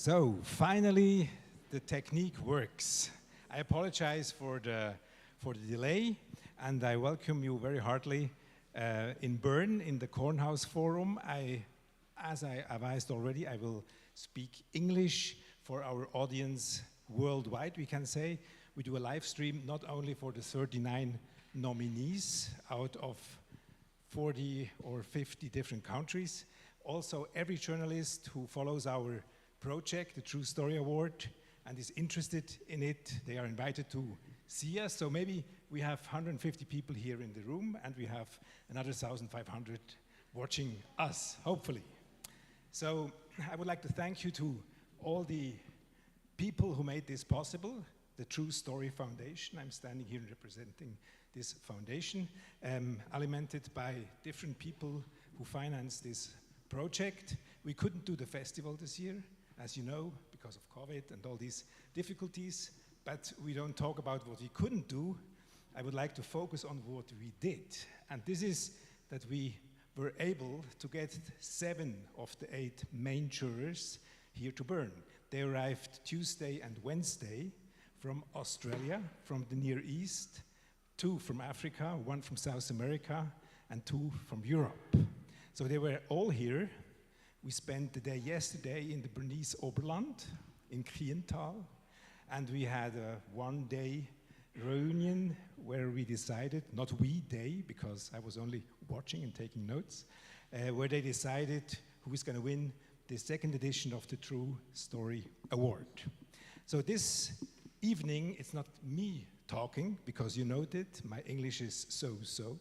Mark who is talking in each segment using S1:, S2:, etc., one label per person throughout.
S1: So finally, the technique works. I apologize for the delay, and I welcome you very heartily in Bern in the Kornhausforum. As I advised already, I will speak English for our audience worldwide, we can say. We do a live stream not only for the 39 nominees out of 40 or 50 different countries. Also, every journalist who follows our project, the True Story Award, and is interested in it, they are invited to see us. So maybe we have 150 people here in the room, and we have another 1,500 watching us, hopefully. So I would like to thank you to all the people who made this possible, the True Story Foundation. I'm standing here representing this foundation, alimented by different people who financed this project. We couldn't do the festival this year, as you know, because of COVID and all these difficulties, but we don't talk about what we couldn't do. I would like to focus on what we did, and this is that we were able to get 7 of the 8 main jurors here to Bern. They arrived Tuesday and Wednesday from Australia, from the Near East, 2 from Africa, 1 from South America, and 2 from Europe. So they were all here. We spent the day yesterday in the Bernese Oberland, in Kriental, and we had a one-day reunion where we decided, not we, they, because I was only watching and taking notes, where they decided who is going to win the 2nd edition of the True Story Award. So this evening, it's not me talking, because you noted my English is so-so.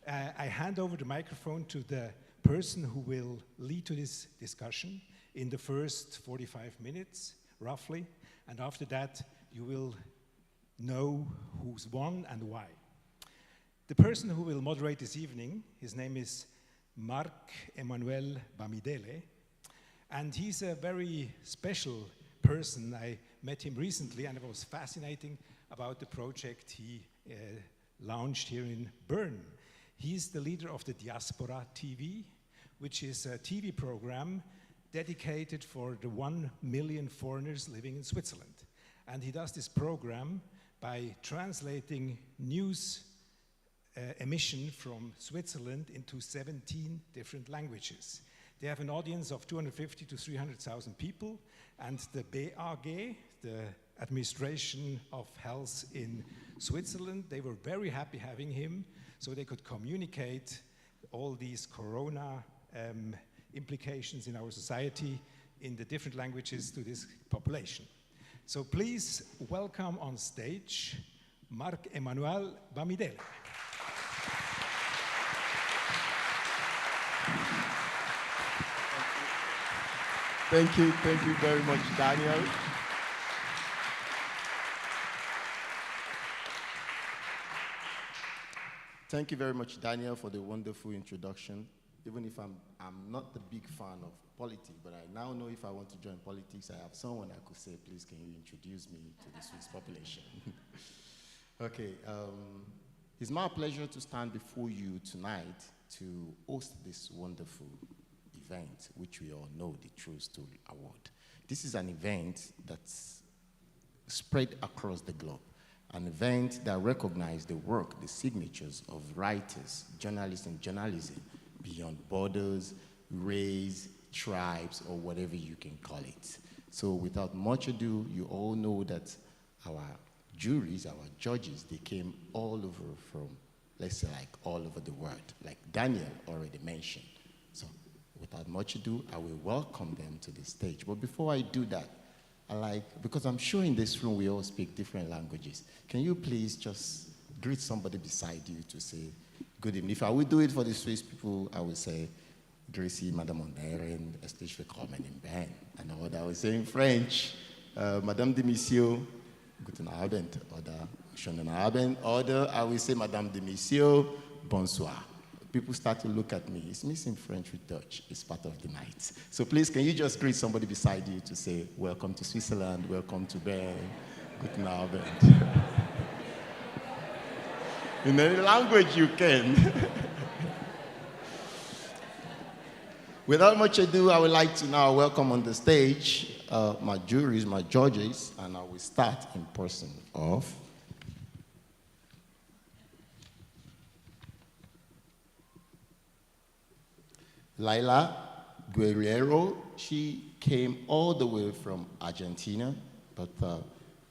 S1: I hand over the microphone to the person who will lead to this discussion in the first 45 minutes, roughly, and after that, you will know who's won and why. The person who will moderate this evening, his name is Marc Emmanuel Bamidele, and he's a very special person. I met him recently, and it was fascinating about the project he launched here in Bern. He's the leader of the Diaspora TV, which is a TV program dedicated for the 1 million foreigners living in Switzerland. And he does this program by translating news emission from Switzerland into 17 different languages. They have an audience of 250 to 300,000 people, and the BAG, the Administration of Health in Switzerland, they were very happy having him, so they could communicate all these corona implications in our society in the different languages to this population. So please welcome on stage Marc Emmanuel Bamidele.
S2: Thank you very much, Daniel. Thank you very much, Daniel, for the wonderful introduction. Even if I'm not the big fan of politics, but I now know if I want to join politics, I have someone I could say, please, can you introduce me to the Swiss population? Okay, it's my pleasure to stand before you tonight to host this wonderful event, which we all know, the True Story Award. This is an event that's spread across the globe. An event that recognizes the work, the signatures of writers, journalists, and journalism beyond borders, race, tribes, or whatever you can call it. So without much ado, you all know that our juries, our judges, they came all over from, let's say, like all over the world, like Daniel already mentioned. So without much ado, I will welcome them to the stage. But before I do that, because I'm sure in this room we all speak different languages. Can you please just greet somebody beside you to say good evening? If I would do it for the Swiss people, I would say, Gracie, Madame Onderen, herzlich willkommen in Bern. And what I would say in French, Madame de Monsieur, guten Abend, oder schönen Abend, or I will say, Madame de Monsieur, bonsoir. People start to look at me. It's missing French with Dutch. It's part of the night. So please, can you just greet somebody beside you to say, welcome to Switzerland, welcome to Bern, guten Abend. In any language you can. Without much ado, I would like to now welcome on the stage my juries, my judges, and I will start in person of Laila Guerrero. She came all the way from Argentina, but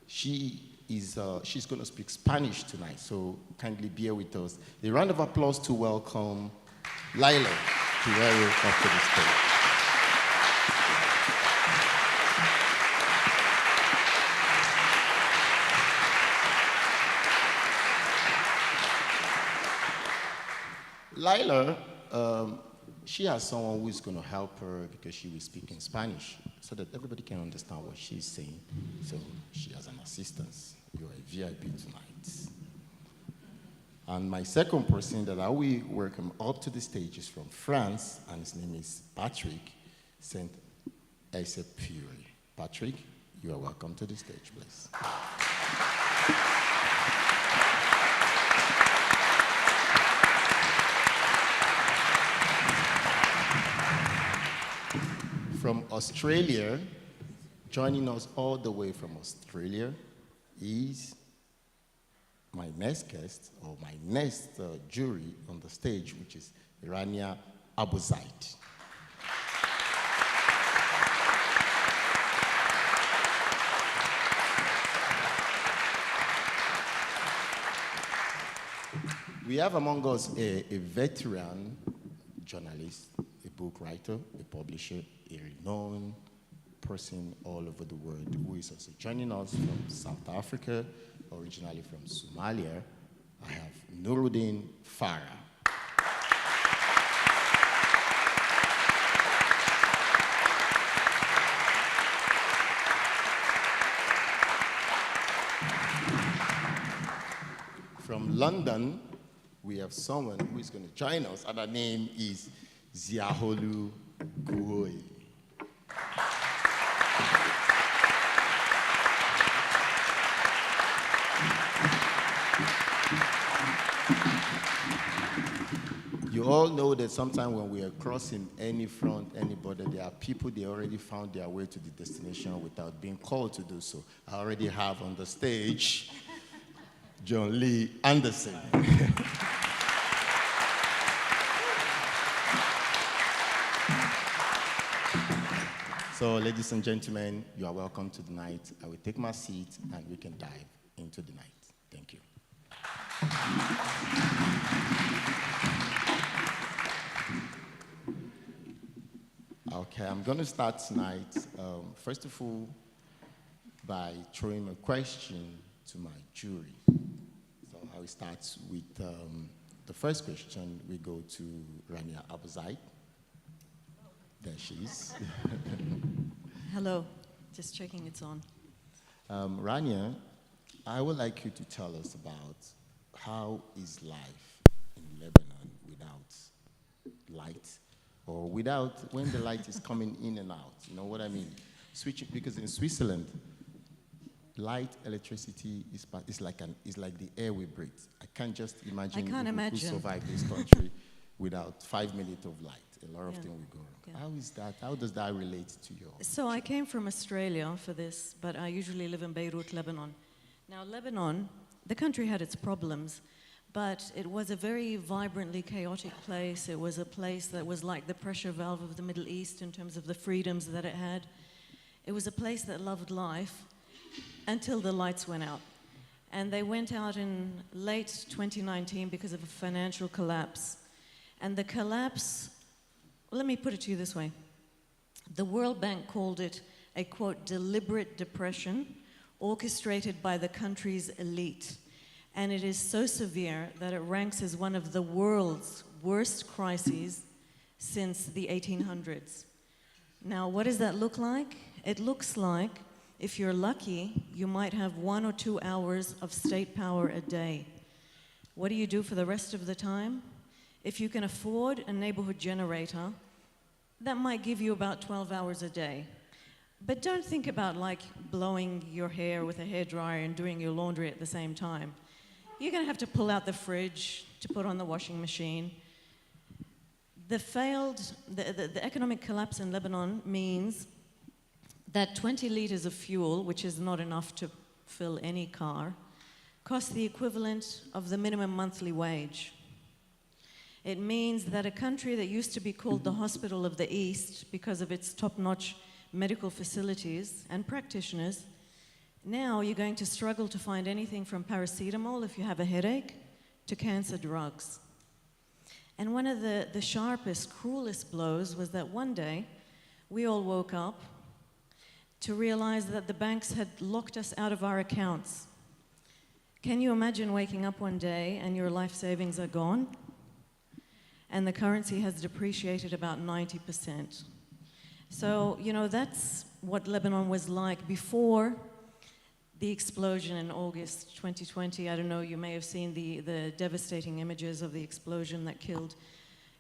S2: she's going to speak Spanish tonight, so kindly bear with us. A round of applause to welcome Laila Guerrero up to the stage. Laila, she has someone who is going to help her because she will speak in Spanish so that everybody can understand what she's saying. So she has an assistant. You're a VIP tonight. And my second person that I will welcome up to the stage is from France, and his name is Patrick Saint-Exupéry. Patrick, you are welcome to the stage, please. From Australia, joining us all the way from Australia is my next guest, or my next jury on the stage, which is Rania Abuzaid. We have among us a veteran journalist, a book writer, a publisher, a renowned person all over the world who is also joining us from South Africa, originally from Somalia. I have Nuruddin Farah. From London, we have someone who is going to join us, and her name is Ziaholu Guoi. You all know that sometimes when we are crossing any front, any border, there are people, they already found their way to the destination without being called to do so. I already have on the stage John Lee Anderson. So, ladies and gentlemen, you are welcome to the night. I will take my seat and we can dive into the night. Thank you. Okay, I'm going to start tonight, first of all, by throwing a question to my jury. So I will start with the first question. We go to Rania Abuzaid. There she is.
S3: Hello, just checking it's on.
S2: Rania, I would like you to tell us about how is life in Lebanon without light, or without when the light is coming in and out. You know what I mean? Switching, because in Switzerland, light, electricity is like the air we breathe. I can't just imagine who survive this country without 5 minutes of light. A lot of things will go wrong. Yeah. How is that? How does that relate to your?
S3: So I came from Australia for this, but I usually live in Beirut, Lebanon. Now, Lebanon, the country had its problems, but it was a very vibrantly chaotic place. It was a place that was like the pressure valve of the Middle East in terms of the freedoms that it had. It was a place that loved life until the lights went out. And they went out in late 2019 because of a financial collapse. And the collapse, let me put it to you this way. The World Bank called it a, quote, deliberate depression orchestrated by the country's elite. And it is so severe that it ranks as one of the world's worst crises since the 1800s. Now, what does that look like? It looks like, if you're lucky, you might have 1 or 2 hours of state power a day. What do you do for the rest of the time? If you can afford a neighborhood generator, that might give you about 12 hours a day. But don't think about like blowing your hair with a hairdryer and doing your laundry at the same time. You're going to have to pull out the fridge to put on the washing machine. The economic collapse in Lebanon means that 20 liters of fuel, which is not enough to fill any car, costs the equivalent of the minimum monthly wage. It means that a country that used to be called the Hospital of the East because of its top-notch medical facilities and practitioners, now you're going to struggle to find anything from paracetamol if you have a headache to cancer drugs. And one of the sharpest, cruelest blows was that one day we all woke up to realize that the banks had locked us out of our accounts. Can you imagine waking up one day and your life savings are gone? And the currency has depreciated about 90%. So, that's what Lebanon was like before the explosion in August 2020. I don't know, you may have seen the devastating images of the explosion that killed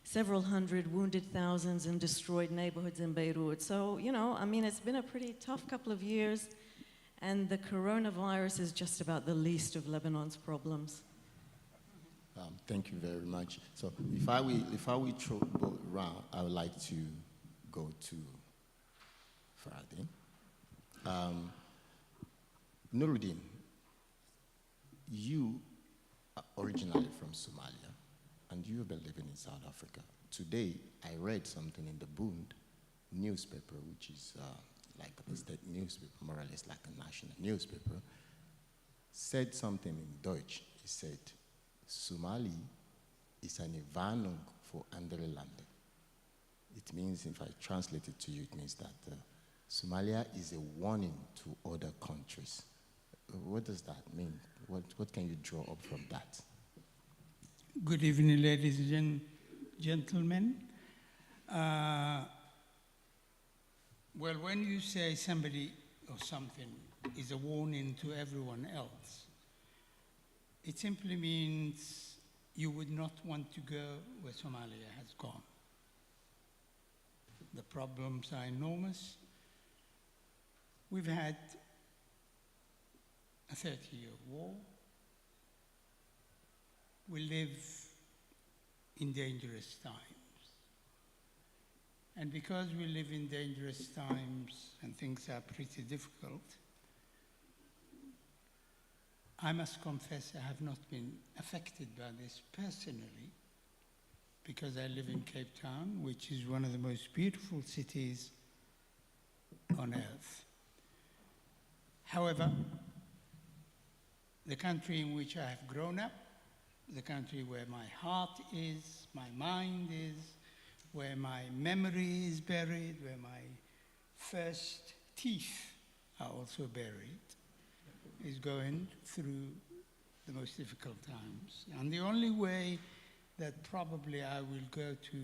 S3: several hundred, wounded thousands, and destroyed neighborhoods in Beirut. So, it's been a pretty tough couple of years, and the coronavirus is just about the least of Lebanon's problems.
S2: Thank you very much. So if I will throw both around, I would like to go to Friday. Nuruddin, you are originally from Somalia, and you have been living in South Africa. Today, I read something in the Bund newspaper, which is like a state newspaper, more or less like a national newspaper, said something in Deutsch. He said, Somali is eine Warnung for andere Länder. It means, if I translate it to you, it means that Somalia is a warning to other countries. What does that mean? What can you draw up from that?
S4: Good evening, ladies and gentlemen. Well, when you say somebody or something is a warning to everyone else, it simply means you would not want to go where Somalia has gone. The problems are enormous. We've had a 30-year war. We live in dangerous times. And because we live in dangerous times and things are pretty difficult, I must confess I have not been affected by this personally, because I live in Cape Town, which is one of the most beautiful cities on earth. However, the country in which I have grown up, the country where my heart is, my mind is, where my memory is buried, where my first teeth are also buried, is going through the most difficult times. And the only way that probably I will go to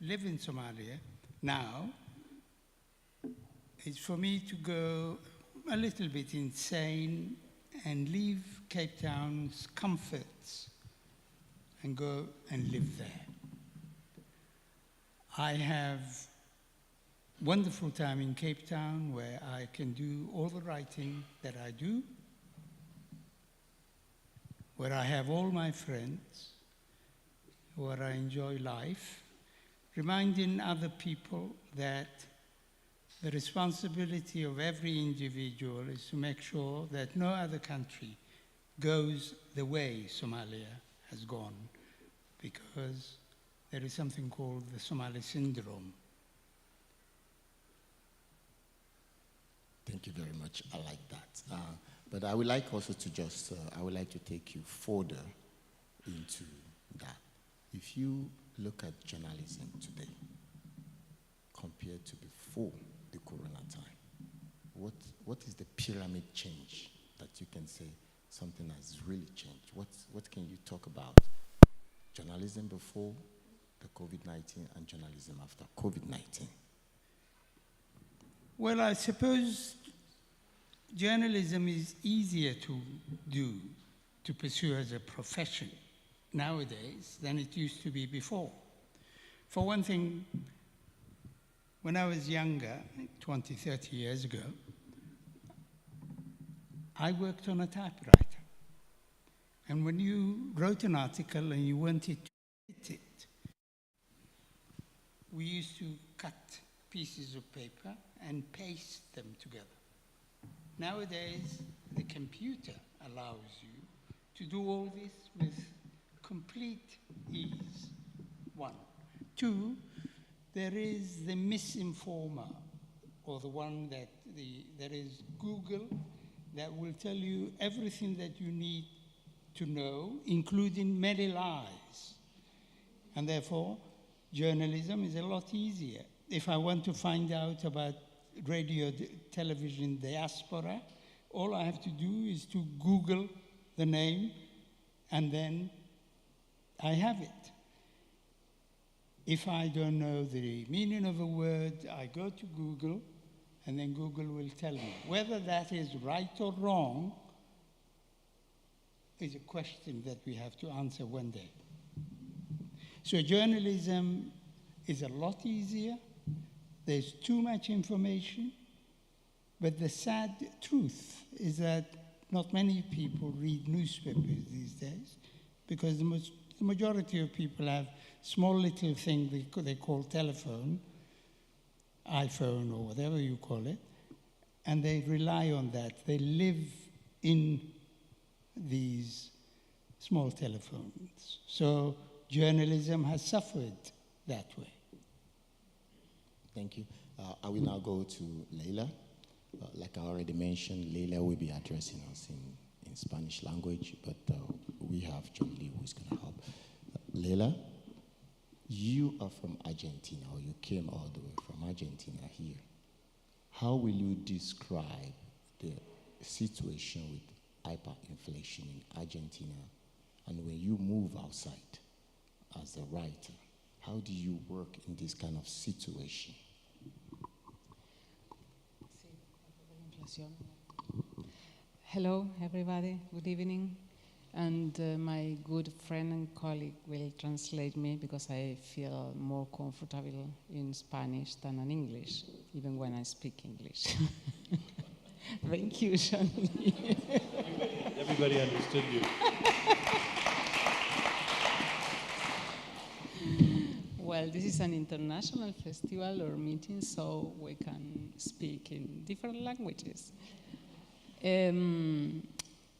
S4: live in Somalia now is for me to go a little bit insane and leave Cape Town's comforts and go and live there. I have wonderful time in Cape Town where I can do all the writing that I do, where I have all my friends, where I enjoy life, reminding other people that the responsibility of every individual is to make sure that no other country goes the way Somalia has gone, because there is something called the Somali syndrome.
S2: Thank you very much. I like that. But I would like also to just, I would like to take you further into that. If you look at journalism today, compared to before the corona time, what is the pyramid change that you can say something has really changed? What can you talk about journalism before the COVID-19 and journalism after COVID-19?
S4: Well, I suppose journalism is easier to do, to pursue as a profession nowadays than it used to be before. For one thing, when I was younger, 20, 30 years ago, I worked on a typewriter. And when you wrote an article and you wanted to edit it, we used to cut pieces of paper and paste them together. Nowadays, the computer allows you to do all this with complete ease, one. Two, there is the misinformer, or the one that there is Google that will tell you everything that you need to know, including many lies. And therefore, journalism is a lot easier. If I want to find out about radio, television diaspora, all I have to do is to Google the name, and then I have it. If I don't know the meaning of a word, I go to Google, and then Google will tell me. Whether that is right or wrong is a question that we have to answer one day. So journalism is a lot easier. There's too much information, but the sad truth is that not many people read newspapers these days, because the majority of people have small little thing they call telephone, iPhone or whatever you call it, and they rely on that. They live in these small telephones. So journalism has suffered that way.
S2: Thank you. I will now go to Leila. Like I already mentioned, Leila will be addressing us in Spanish language, but we have John Lee who is going to help. Leila, you are from Argentina, or you came all the way from Argentina here. How will you describe the situation with hyperinflation in Argentina, and when you move outside as a writer, how do you work in this kind of situation?
S5: Hello, everybody. Good evening. And my good friend and colleague will translate me because I feel more comfortable in Spanish than in English, even when I speak English. Thank you, Shani.
S6: Everybody understood you.
S5: Well, this is an international festival or meeting, so we can speak in different languages.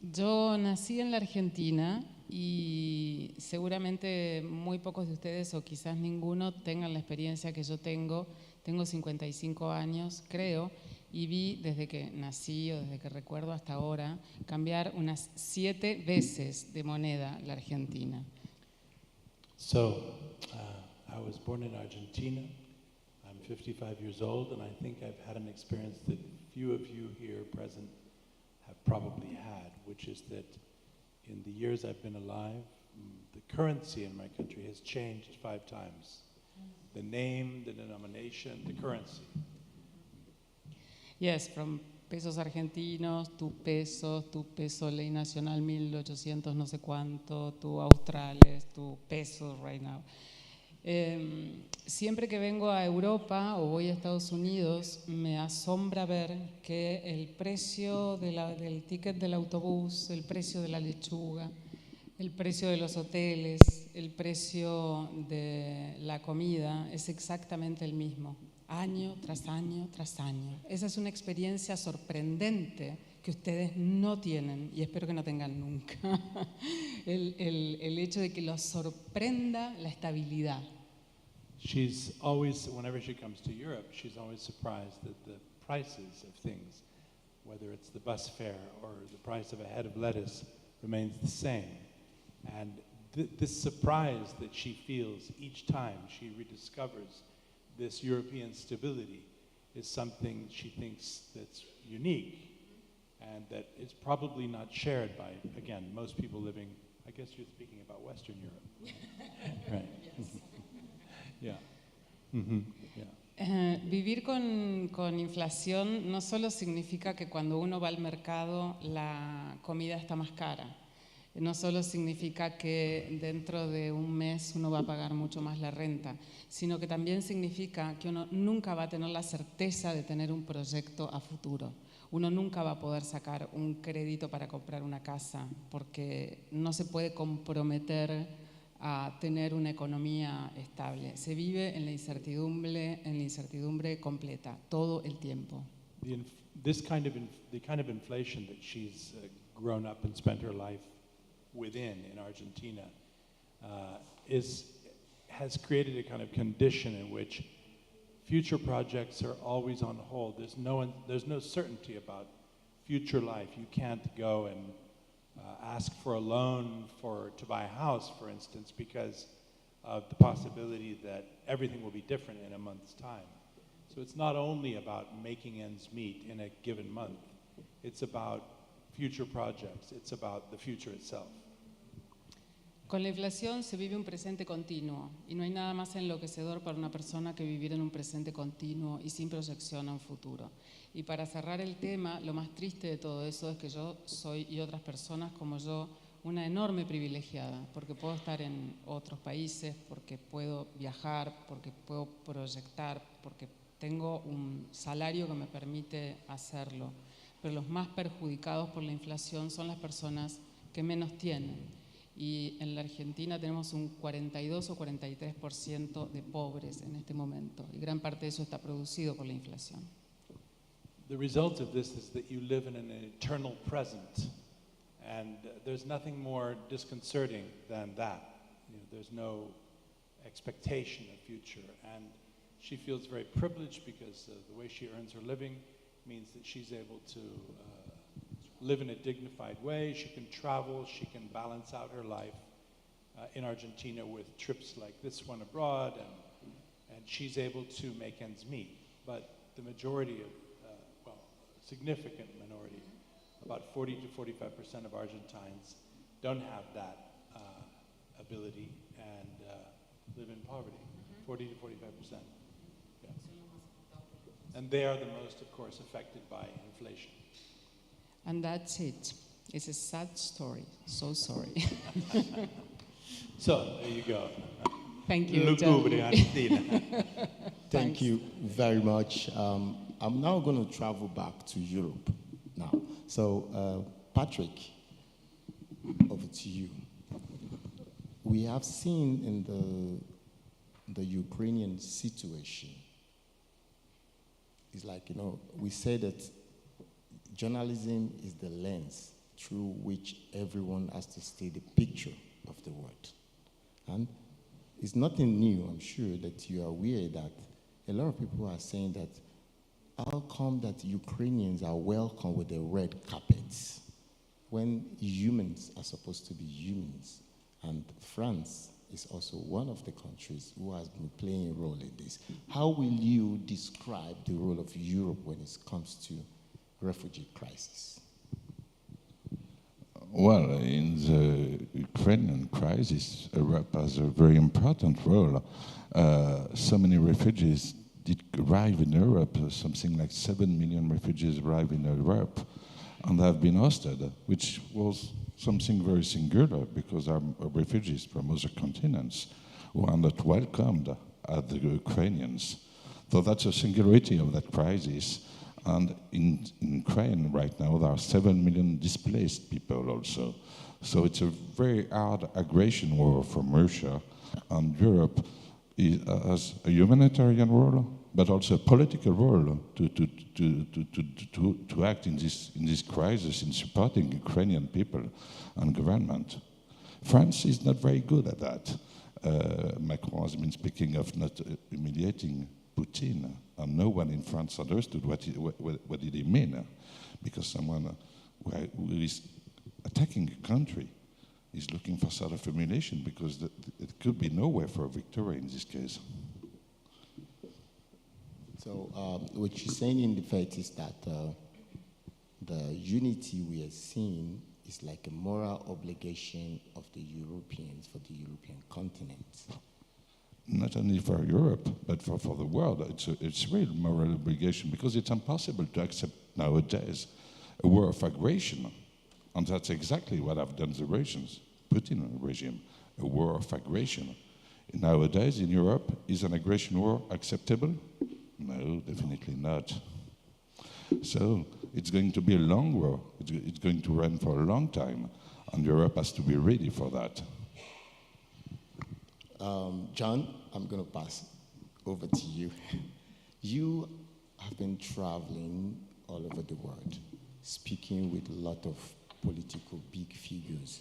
S5: Yo nací en la Argentina y seguramente muy pocos de ustedes o quizás ninguno tengan la experiencia que yo tengo. Tengo 55 años, creo, y vi desde que nací o desde que recuerdo hasta ahora cambiar unas 7 veces de moneda la Argentina.
S6: So, I was born in Argentina. I'm 55 years old, and I think I've had an experience that few of you here present have probably had, which is that in the years I've been alive, the currency in my country has changed 5 times. The name, the denomination, the currency.
S5: Yes, from pesos argentinos, tu peso ley nacional 1800 no sé cuánto, tu australes, tu peso right now. Siempre que vengo a Europa o voy a Estados Unidos, me asombra ver que el precio del ticket del autobús, el precio de la lechuga, el precio de los hoteles, el precio de la comida es exactamente el mismo, año tras año tras año. Esa es una experiencia sorprendente que ustedes no tienen y espero que no tengan nunca. el hecho de que los sorprenda la estabilidad.
S6: She's always, whenever she comes to Europe, she's always surprised that the prices of things, whether it's the bus fare or the price of a head of lettuce, remains the same. And this surprise that she feels each time she rediscovers this European stability is something she thinks that's unique and that is probably not shared by, again, most people living, I guess you're speaking about Western Europe. Right. Yeah. Mm-hmm. Yeah.
S5: Vivir con inflación no solo significa que cuando uno va al mercado la comida está más cara, no solo significa que dentro de un mes uno va a pagar mucho más la renta, sino que también significa que uno nunca va a tener la certeza de tener un proyecto a futuro. Uno nunca va a poder sacar un crédito para comprar una casa porque no se puede comprometer a tener una economía estable. Se vive en la incertidumbre completa, todo el tiempo.
S6: The kind of inflation that she's grown up and spent her life within in Argentina has created a kind of condition in which future projects are always on hold. There's no certainty about future life. You can't go and ask for a loan to buy a house, for instance, because of the possibility that everything will be different in a month's time. So it's not only about making ends meet in a given month, it's about future projects, it's about the future itself.
S5: Con la inflación se vive un presente continuo y no hay nada más enloquecedor para una persona que vivir en un presente continuo y sin proyección a un futuro. Y para cerrar el tema, lo más triste de todo eso es que yo soy, y otras personas como yo, una enorme privilegiada, porque puedo estar en otros países, porque puedo viajar, porque puedo proyectar, porque tengo un salario que me permite hacerlo. Pero los más perjudicados por la inflación son las personas que menos tienen. Y en la Argentina tenemos un 42 o 43% de pobres en este momento. Y gran parte de eso está producido por la inflación.
S6: The result of this is that you live in an eternal present. And there's nothing more disconcerting than that. There's no expectation of future. And she feels very privileged because the way she earns her living means that she's able to live in a dignified way. She can travel, she can balance out her life in Argentina with trips like this one abroad, and she's able to make ends meet. But the majority of, significant minority, about 40 to 45% of Argentines don't have that ability and live in poverty, 40 to 45%. Yeah. And they are the most, of course, affected by inflation.
S5: And that's it. It's a sad story. So sorry.
S6: So, there you go.
S5: Thank you.
S6: Lugubre Argentina.
S2: Thank you very much. I'm now going to travel back to Europe now. So, Patrick, over to you. We have seen in the Ukrainian situation, it's like, we say that journalism is the lens through which everyone has to see the picture of the world. And it's nothing new, I'm sure, that you are aware that a lot of people are saying that how come that Ukrainians are welcome with the red carpets when humans are supposed to be humans? And France is also one of the countries who has been playing a role in this. How will you describe the role of Europe when it comes to refugee crisis?
S7: Well, in the Ukrainian crisis, Europe has a very important role. So many refugees did arrive in Europe, something like 7 million refugees arrived in Europe, and have been hosted, which was something very singular because our refugees from other continents who are not welcomed as the Ukrainians. So that's a singularity of that crisis. And in Ukraine right now, there are 7 million displaced people also. So it's a very hard aggression war from Russia. And Europe has a humanitarian role, but also a political role to act in this crisis in supporting Ukrainian people and government. France is not very good at that. Macron has been speaking of not humiliating Putin, and no one in France understood what did he mean, because someone who is attacking a country is looking for sort of humiliation, because it could be no way for a victory in this case.
S2: So what you're saying in effect is that the unity we are seeing is like a moral obligation of the Europeans for the European continent.
S7: Not only for Europe, but for the world. It's a real moral obligation, because it's impossible to accept nowadays a war of aggression. And that's exactly what have done the Russians, Putin regime, a war of aggression. Nowadays in Europe, is an aggression war acceptable? No, definitely not. So it's going to be a long war. It's going to run for a long time, and Europe has to be ready for that.
S2: John, I'm going to pass over to you. You have been traveling all over the world, speaking with a lot of political big figures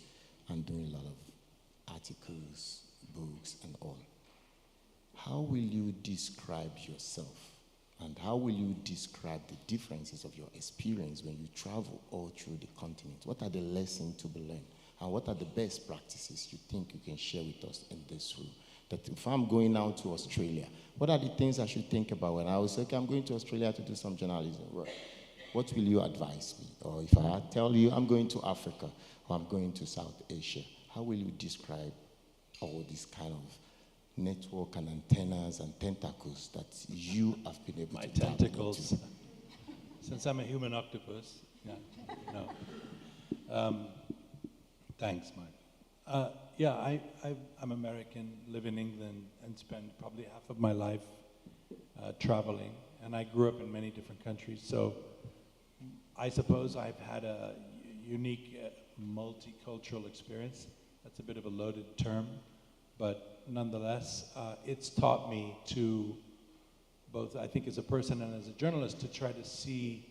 S2: and doing a lot of articles, books, and all. How will you describe yourself? And how will you describe the differences of your experience when you travel all through the continent? What are the lessons to be learned? And what are the best practices you think you can share with us in this room? That if I'm going out to Australia, what are the things I should think about when I was okay, I'm going to Australia to do some journalism work? What will you advise me? Or if I tell you I'm going to Africa or I'm going to South Asia, how will you describe all these kind of network and antennas and tentacles that you have been able
S6: My
S2: to tap
S6: tentacles.
S2: into?
S6: Since I'm a human octopus, yeah, no. Thanks, Mark. I'm American, live in England, and spend probably half of my life traveling. And I grew up in many different countries, so I suppose I've had a unique multicultural experience. That's a bit of a loaded term, but nonetheless, it's taught me to, both I think as a person and as a journalist, to try to see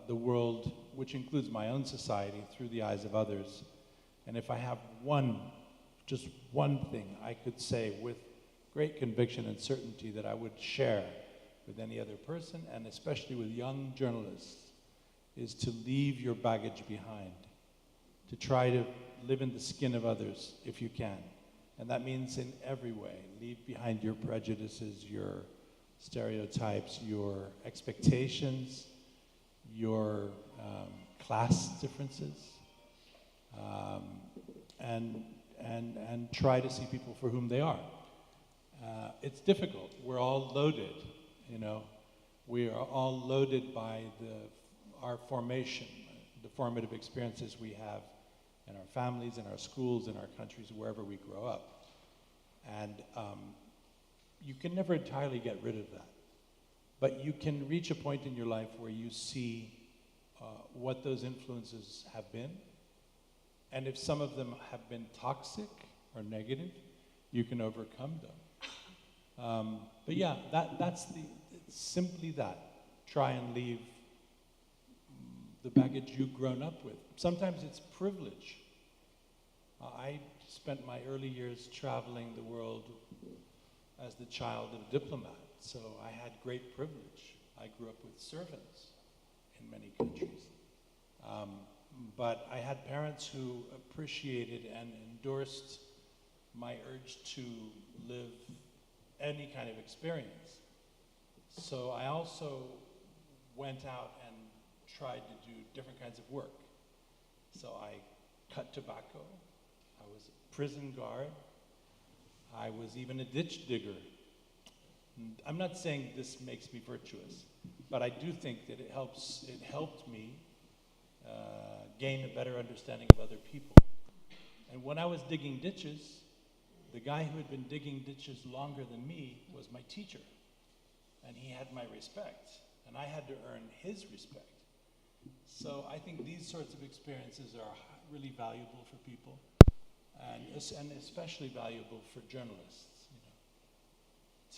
S6: the world, which includes my own society, through the eyes of others. And if I have just one thing I could say with great conviction and certainty that I would share with any other person, and especially with young journalists, is to leave your baggage behind, to try to live in the skin of others if you can. And that means in every way. Leave behind your prejudices, your stereotypes, your expectations, your class differences, and try to see people for whom they are. It's difficult. We're all loaded, you know. We are all loaded by our formation, the formative experiences we have in our families, in our schools, in our countries, wherever we grow up. And you can never entirely get rid of that. But you can reach a point in your life where you see what those influences have been. And if some of them have been toxic or negative, you can overcome them. But yeah, it's simply that. Try and leave the baggage you've grown up with. Sometimes it's privilege. I spent my early years traveling the world as the child of a diplomat, so I had great privilege. I grew up with servants in many countries. But I had parents who appreciated and endorsed my urge to live any kind of experience. So I also went out and tried to do different kinds of work. So I cut tobacco, I was a prison guard, I was even a ditch digger. I'm not saying this makes me virtuous, but I do think that it helped me gain a better understanding of other people. And when I was digging ditches, the guy who had been digging ditches longer than me was my teacher. And he had my respect, and I had to earn his respect. So I think these sorts of experiences are really valuable for people, and especially valuable for journalists, you know,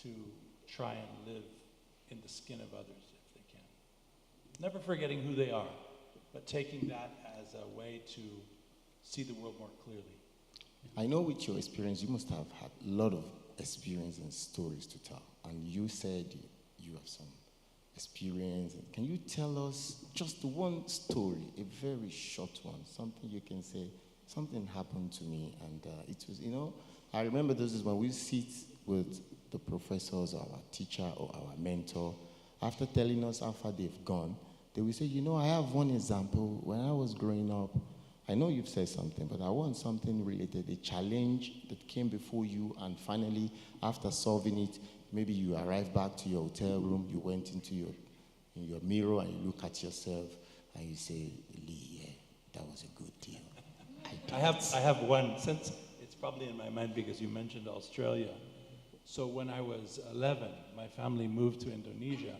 S6: to try and live in the skin of others if they can. Never forgetting who they are, but taking that as a way to see the world more clearly.
S2: I know with your experience, you must have had a lot of experience and stories to tell. And you said you have some experience. Can you tell us just one story, a very short one, something you can say, something happened to me, and it was, you know, I remember this is when we sit with the professors or our teacher or our mentor, after telling us how far they've gone, they will say, you know, I have one example. When I was growing up, I know you've said something, but I want something related, a challenge that came before you, and finally, after solving it, maybe you arrived back to your hotel room, you went into your mirror and you look at yourself and you say, Lee, yeah, that was a good deal.
S6: I have one, since it's probably in my mind because you mentioned Australia. So when I was 11, my family moved to Indonesia,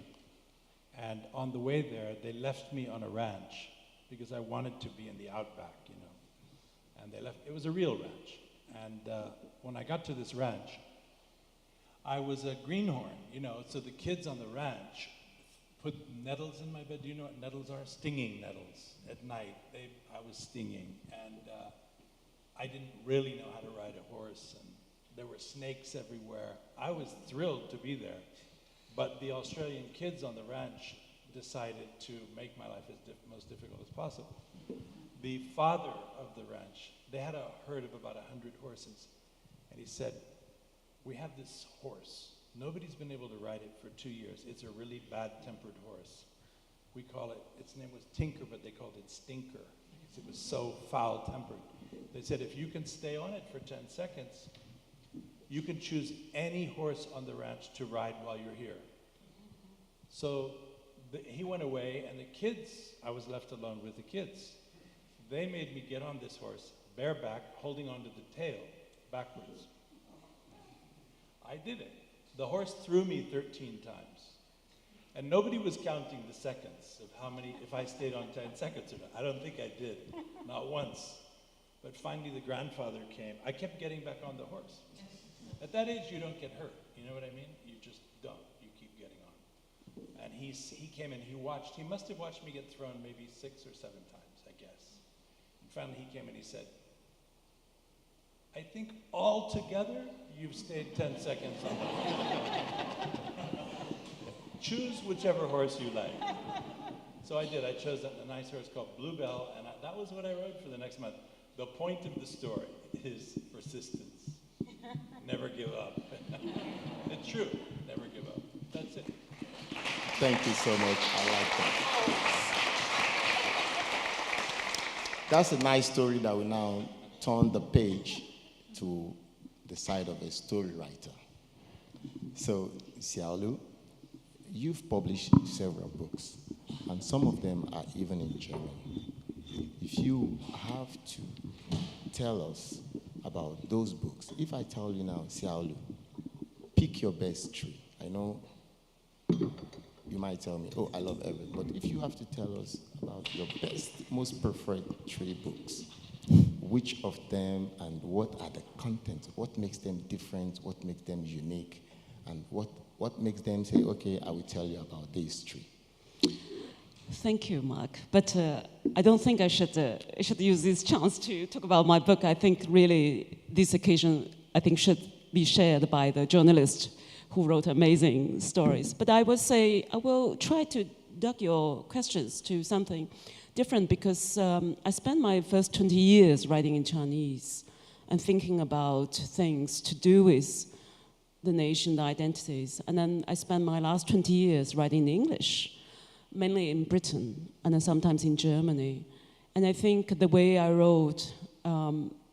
S6: and on the way there, they left me on a ranch because I wanted to be in the outback, you know. And they left, it was a real ranch. And when I got to this ranch, I was a greenhorn, you know, so the kids on the ranch put nettles in my bed. Do you know what nettles are? Stinging nettles at night. I was stinging, and I didn't really know how to ride a horse, and there were snakes everywhere. I was thrilled to be there, but the Australian kids on the ranch decided to make my life as most difficult as possible. The father of the ranch, they had a herd of about 100 horses, and he said, "We have this horse. Nobody's been able to ride it for 2 years. It's a really bad-tempered horse. We call it, its name was Tinker, but they called it Stinker, because it was so foul-tempered. They said, if you can stay on it for 10 seconds, you can choose any horse on the ranch to ride while you're here." So he went away, and the kids, I was left alone with the kids. They made me get on this horse, bareback, holding onto the tail, backwards. I did it. The horse threw me 13 times. And nobody was counting the seconds of how many, if I stayed on 10 seconds or not. I don't think I did, not once. But finally the grandfather came. I kept getting back on the horse. At that age, you don't get hurt. You know what I mean? You just don't. You keep getting on. And he came and he watched. He must have watched me get thrown maybe 6 or 7 times, I guess. And finally he came and he said, "I think all together, you've stayed 10 seconds on the horse. Choose whichever horse you like." So I did. I chose a nice horse called Bluebell, and that was what I rode for the next month. The point of the story is persistence. Never give up. It's true. Never give up. That's it.
S2: Thank you so much. I like that. That's a nice story that will now turn the page to the side of a story writer. So, Xiaolu, you've published several books, and some of them are even in German. If you have to tell us about those books, if I tell you now, Xiaolu, pick your best three. I know you might tell me, "Oh, I love everything," but if you have to tell us about your best, most preferred 3 books, which of them and what are the contents? What makes them different? What makes them unique? And what makes them say, "Okay, I will tell you about these 3"?
S8: Thank you, Mark. But I don't think I should use this chance to talk about my book. I think really this occasion, I think, should be shared by the journalist who wrote amazing stories. But I would say I will try to duck your questions to something different, because I spent my first 20 years writing in Chinese and thinking about things to do with the nation, the identities. And then I spent my last 20 years writing in English, mainly in Britain and then sometimes in Germany. And I think the way I wrote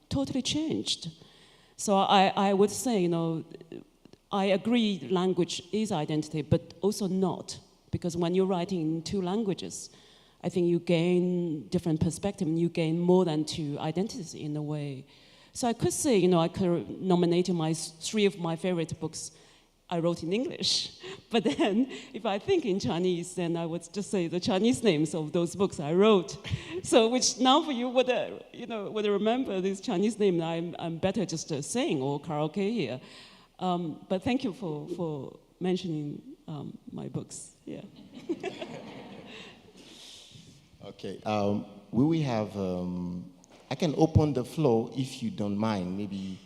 S8: totally changed. So I would say, you know, I agree language is identity, but also not. Because when you're writing in 2 languages, I think you gain different perspective and you gain more than 2 identities in a way. So I could say, you know, I could nominate 3 of my favorite books I wrote in English. But then if I think in Chinese, then I would just say the Chinese names of those books I wrote. So which now for you would, would remember this Chinese name, I'm better just saying or karaoke here. But thank you for mentioning my books. Yeah.
S2: Okay. We have, I can open the floor if you don't mind. Maybe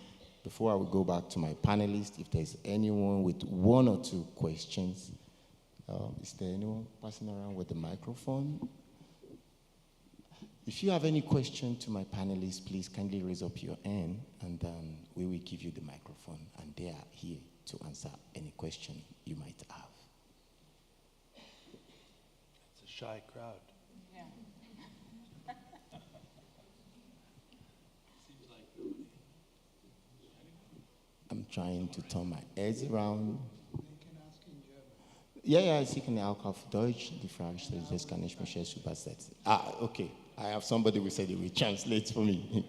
S2: before I will go back to my panelists, if there's anyone with 1 or 2 questions. Is there anyone passing around with the microphone? If you have any question to my panelists, please kindly raise up your hand, and then we will give you the microphone, and they are here to answer any question you might have.
S6: It's a shy crowd.
S8: Yeah.
S6: Seems like nobody.
S2: I'm trying to turn my heads around.
S4: They can ask in German.
S2: Ja, Sie können auch auf Deutsch die Frage stellen, das kann ich mir selbst übersetzen. Okay. I have somebody who said he will translate for me.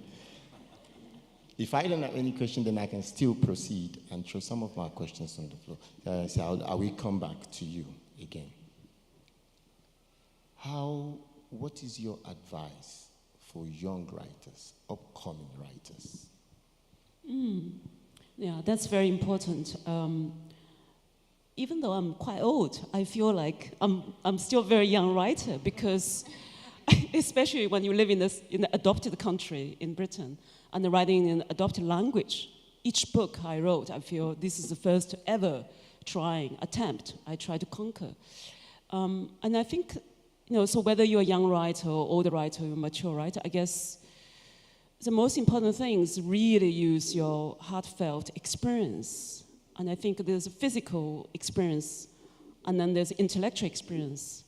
S2: If I don't have any question, then I can still proceed and throw some of my questions on the floor. So I will come back to you again. What is your advice for young writers, upcoming writers?
S8: Yeah, that's very important. Even though I'm quite old, I feel like I'm still a very young writer because, especially when you live in an adopted country in Britain and writing in an adopted language, each book I wrote, I feel this is the first ever attempt I try to conquer. And I think, so whether you're a young writer or older writer or mature writer, I guess the most important thing is really use your heartfelt experience. And I think there's a physical experience and then there's intellectual experience.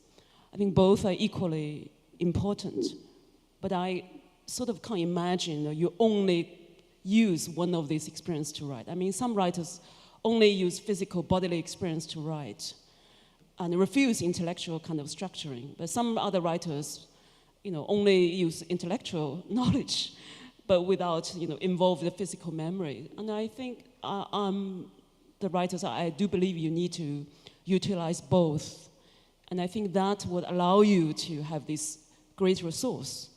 S8: I think both are equally important. But I sort of can't imagine you only use one of these experiences to write. I mean, some writers only use physical bodily experience to write and refuse intellectual kind of structuring. But some other writers, only use intellectual knowledge, but without, involve the physical memory. And I think the writers, I do believe you need to utilize both. And I think that would allow you to have this great resource,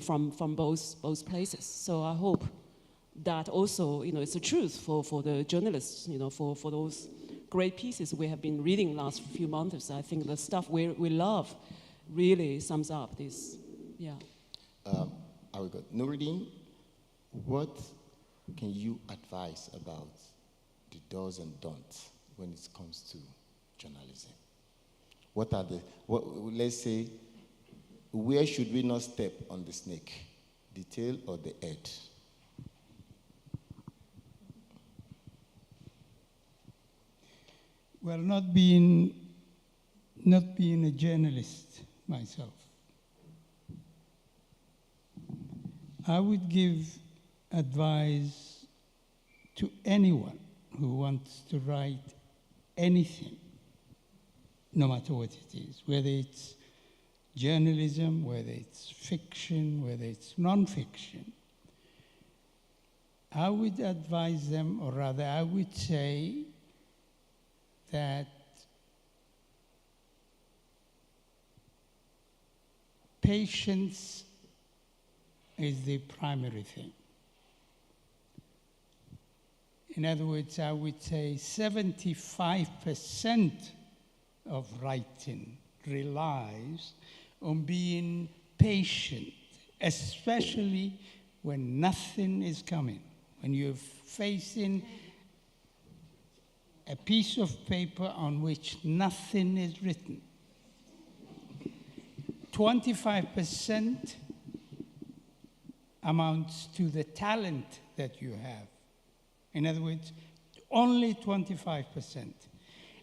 S8: from both places. So I hope that also, it's the truth for the journalists, for those great pieces we have been reading last few months. I think the stuff we love really sums up this, yeah.
S2: I will go. Nuruddin, what can you advise about the do's and don'ts when it comes to journalism? What are let's say, where should we not step on the snake? The tail or the head?
S4: Well, not being a journalist myself, I would give advice to anyone who wants to write anything, no matter what it is, whether it's journalism, whether it's fiction, whether it's non-fiction. I would advise them, or rather I would say that patience is the primary thing. In other words, I would say 75% of writing relies on being patient, especially when nothing is coming, when you're facing a piece of paper on which nothing is written. 25% amounts to the talent that you have. In other words, only 25%.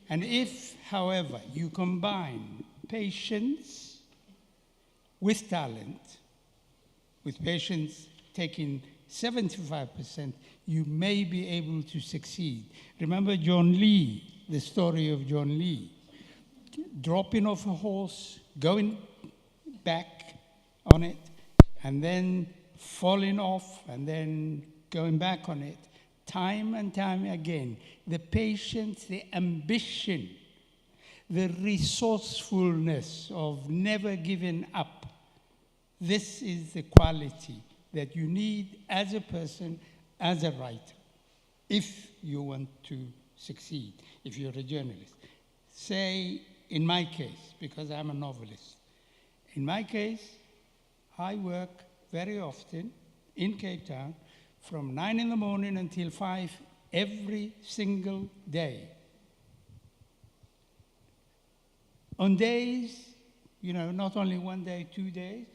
S4: And if, however, you combine patience with talent, with patience taking 75%, you may be able to succeed. Remember John Lee, the story of John Lee, dropping off a horse, going back on it, and then falling off, and then going back on it, time and time again. The patience, the ambition, the resourcefulness of never giving up. This is the quality that you need as a person, as a writer, if you want to succeed, if you're a journalist. Say, in my case, because I'm a novelist, in my case, I work very often in Cape Town from 9 in the morning until 5 every single day. On days, not only one day, 2 days,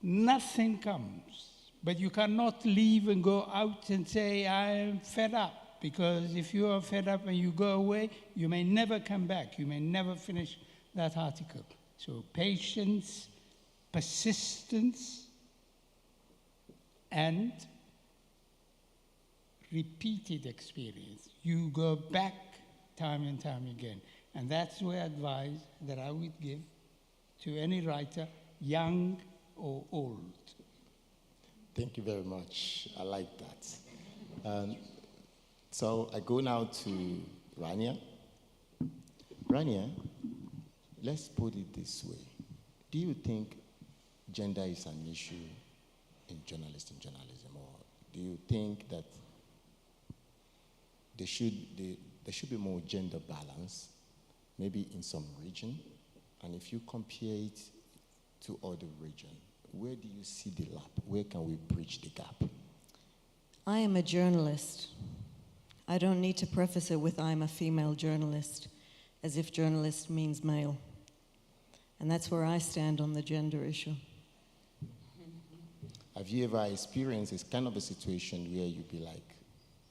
S4: nothing comes. But you cannot leave and go out and say, I am fed up. Because if you are fed up and you go away, you may never come back. You may never finish that article. So patience, persistence, and repeated experience. You go back time and time again. And that's the advice that I would give to any writer, young or old.
S2: Thank you very much. I like that. So I go now to Rania. Rania, let's put it this way. Do you think gender is an issue in journalism, or do you think that there should be more gender balance, maybe in some region? And if you compare it to other regions, where do you see the gap? Where can we bridge the gap?
S3: I am a journalist. I don't need to preface it with I'm a female journalist, as if journalist means male. And that's where I stand on the gender issue.
S2: Have you ever experienced this kind of a situation where you'd be like,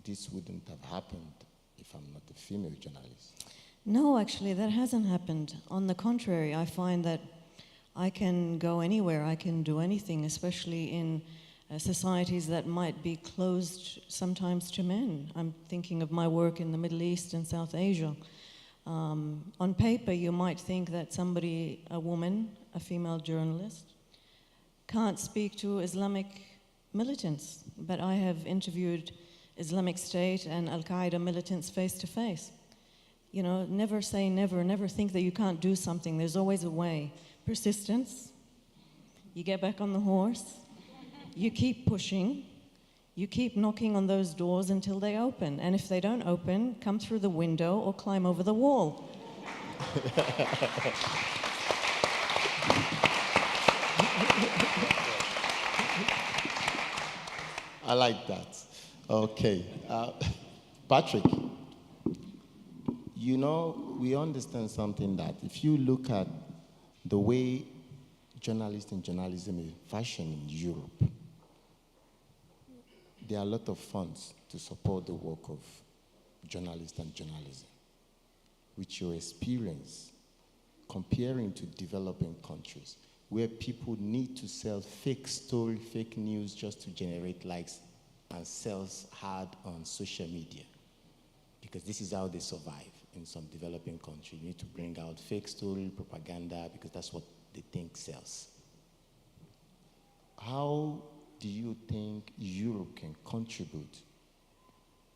S2: this wouldn't have happened if I'm not a female journalist?
S3: No, actually, that hasn't happened. On the contrary, I find that I can go anywhere, I can do anything, especially in societies that might be closed sometimes to men. I'm thinking of my work in the Middle East and South Asia. On paper, you might think that somebody, a woman, a female journalist, can't speak to Islamic militants, but I have interviewed Islamic State and Al-Qaeda militants face to face. You know, never say never, never think that you can't do something. There's always a way. Persistence, you get back on the horse, you keep pushing, you keep knocking on those doors until they open. And if they don't open, come through the window or climb over the wall.
S2: I like that. Okay. Patrick, you know, we understand something that if you look at the way journalists and journalism is fashioned in Europe, there are a lot of funds to support the work of journalists and journalism. With your experience, comparing to developing countries, where people need to sell fake story, fake news just to generate likes and sales hard on social media, because this is how they survive in some developing countries. You need to bring out fake story, propaganda, because that's what they think sells. How do you think Europe can contribute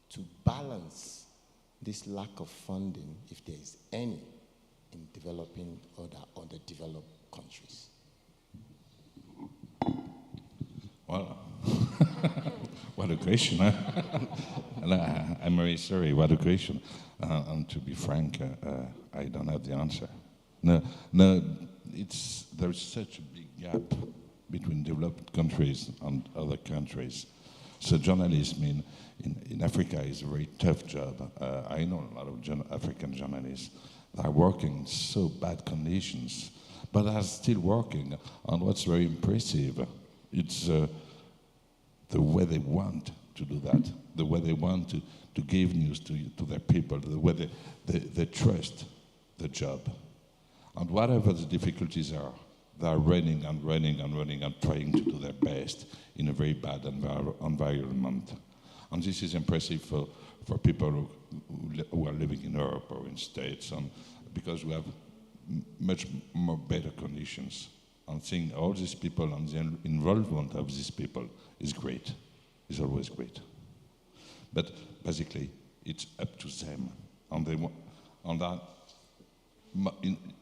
S2: to balance this lack of funding, if there is any, in developing or the underdeveloped countries?
S7: Well, what a question, huh? And I'm very sorry, what a question. And to be frank, I don't have the answer. No, there's such a big gap between developed countries and other countries. So journalism in Africa is a very tough job. I know a lot of African journalists that are working in so bad conditions, but are still working. And what's very impressive, it's the way they want to do that, the way they want to give news to their people, the way they trust the job. And whatever the difficulties are, they are running and running and running and trying to do their best in a very bad environment. And this is impressive for people who are living in Europe or in States, and because we have much more better conditions. And seeing all these people and the involvement of these people is great, is always great. But basically, it's up to them. And they are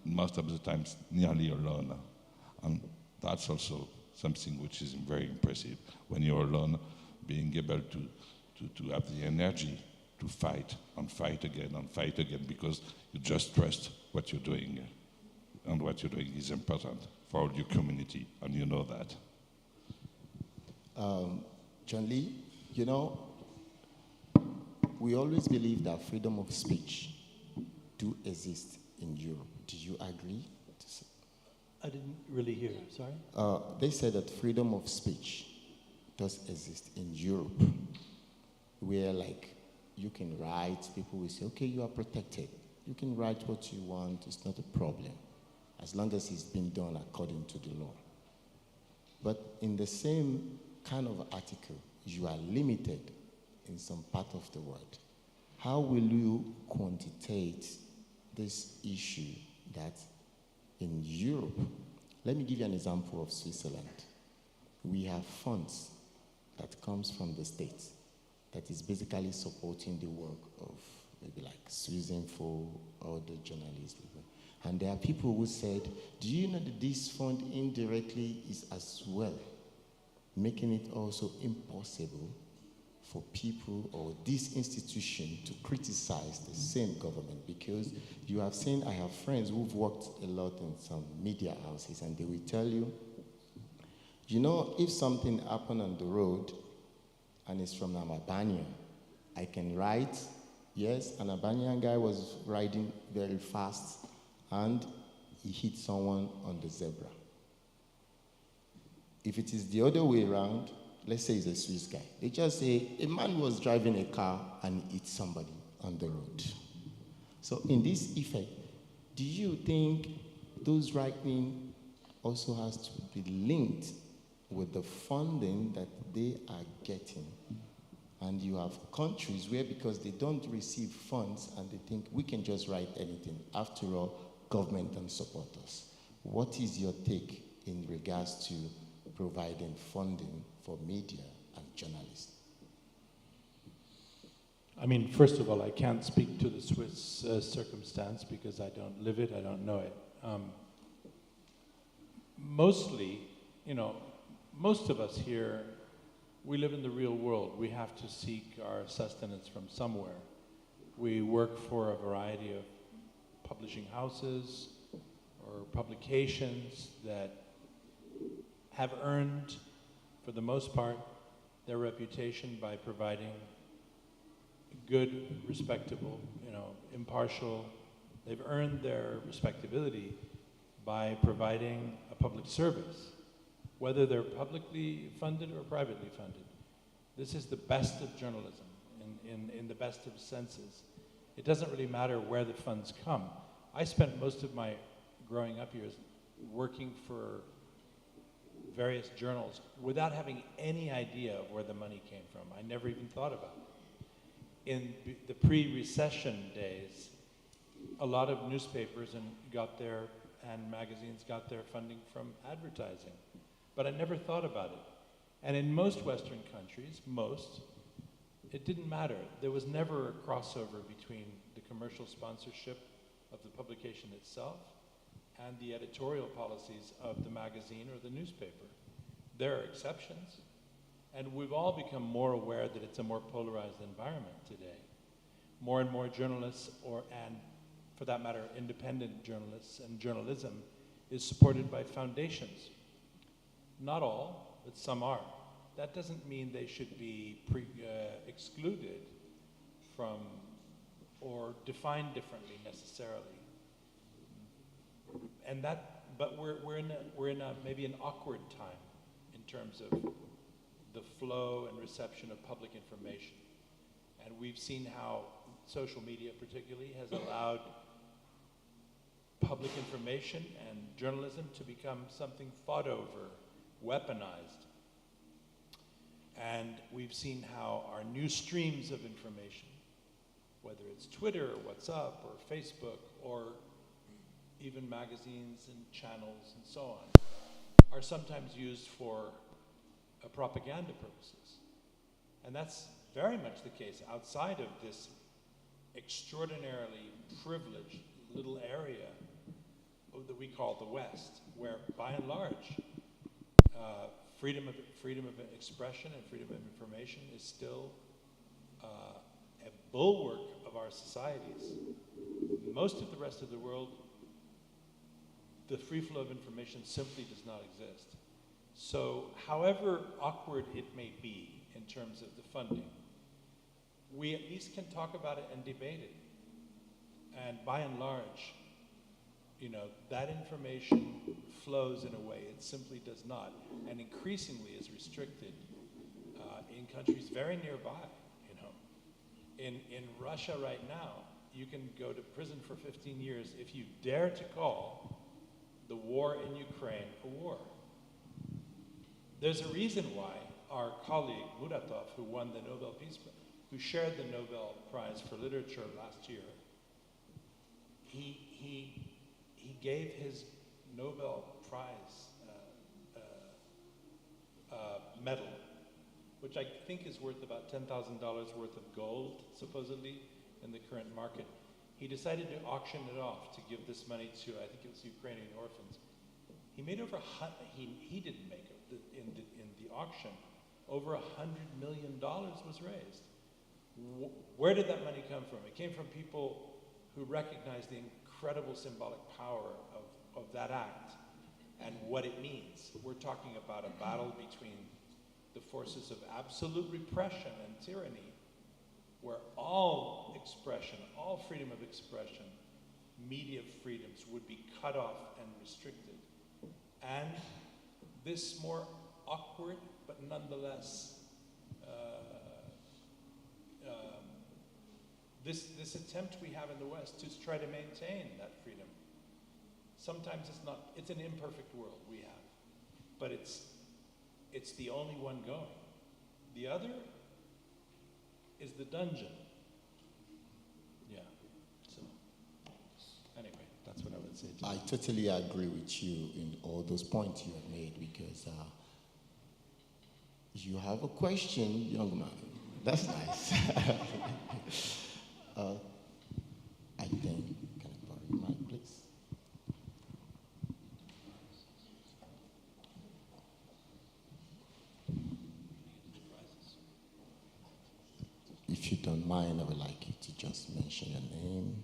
S7: most of the times nearly alone. And that's also something which is very impressive. When you're alone, being able to have the energy to fight and fight again, because you just trust what you're doing. And what you're doing is important for all your community, and you know that.
S2: John Lee, you know, we always believe that freedom of speech do exist in Europe. Do you agree?
S9: I didn't really hear, sorry?
S2: They said that freedom of speech does exist in Europe, where like you can write, people will say, okay, you are protected. You can write what you want, it's not a problem, as long as it's been done according to the law. But in the same kind of article, you are limited in some part of the world. How will you quantitate this issue that in Europe, let me give you an example of Switzerland. We have funds that comes from the state that is basically supporting the work of maybe like swissinfo or the journalists. And there are people who said, do you know that this fund indirectly is as well making it also impossible for people or this institution to criticize the same government, because you have seen, I have friends who've worked a lot in some media houses, and they will tell you, you know, if something happened on the road and it's from an Albanian, I can write, yes, an Albanian guy was riding very fast and he hit someone on the zebra. If it is the other way around, let's say it's a Swiss guy, they just say, a man was driving a car and hit somebody on the road. So in this effect, do you think those right-wing also has to be linked with the funding that they are getting? And you have countries where, because they don't receive funds and they think we can just write anything, after all, government don't support us. What is your take in regards to providing funding for media and journalists?
S6: I mean, first of all, I can't speak to the Swiss circumstance because I don't live it, I don't know it. Mostly, you know, most of us here, we live in the real world. We have to seek our sustenance from somewhere. We work for a variety of publishing houses or publications that have earned, for the most part, their reputation by providing good, respectable, you know, impartial. They've earned their respectability by providing a public service, whether they're publicly funded or privately funded. This is the best of journalism in the best of senses. It doesn't really matter where the funds come. I spent most of my growing up years working for various journals without having any idea of where the money came from. I never even thought about it. In the pre-recession days, a lot of newspapers and magazines got their funding from advertising. But I never thought about it. And in most Western countries, it didn't matter. There was never a crossover between the commercial sponsorship of the publication itself and the editorial policies of the magazine or the newspaper. There are exceptions. And we've all become more aware that it's a more polarized environment today. More and more journalists, and for that matter, independent journalists and journalism, is supported by foundations. Not all, but some are. That doesn't mean they should be excluded from or defined differently necessarily. And but we're in a maybe an awkward time in terms of the flow and reception of public information. And we've seen how social media particularly has allowed public information and journalism to become something fought over, weaponized. And we've seen how our new streams of information, whether it's Twitter or WhatsApp or Facebook or even magazines and channels and so on, are sometimes used for propaganda purposes. And that's very much the case outside of this extraordinarily privileged little area that we call the West, where by and large, freedom of expression and freedom of information is still a bulwark of our societies. Most of the rest of the world, the free flow of information simply does not exist. So however awkward it may be in terms of the funding, we at least can talk about it and debate it. And by and large, you know, that information flows in a way it simply does not, and increasingly is restricted in countries very nearby. You know, in Russia right now, you can go to prison for 15 years if you dare to call the war in Ukraine a war. There's a reason why our colleague Muratov, who won the Nobel Peace Prize, who shared the Nobel Prize for Literature last year, he gave his Nobel Prize medal, which I think is worth about $10,000 worth of gold, supposedly, in the current market. He decided to auction it off to give this money to, I think it was Ukrainian orphans. He made over, he didn't make it in the auction, over $100 million was raised. Where did that money come from? It came from people who recognized the incredible symbolic power of that act and what it means. We're talking about a battle between the forces of absolute repression and tyranny, where all expression, all freedom of expression, media freedoms would be cut off and restricted. And this more awkward, but nonetheless, this attempt we have in the West to try to maintain that freedom. Sometimes it's an imperfect world we have, but it's the only one going. The other is the dungeon. Yeah, so anyway, that's what I would say.
S2: I totally agree with you in all those points you have made, because you have a question, young man. That's nice. I think, can I borrow your mic, please? If you don't mind, I would like you to just mention your name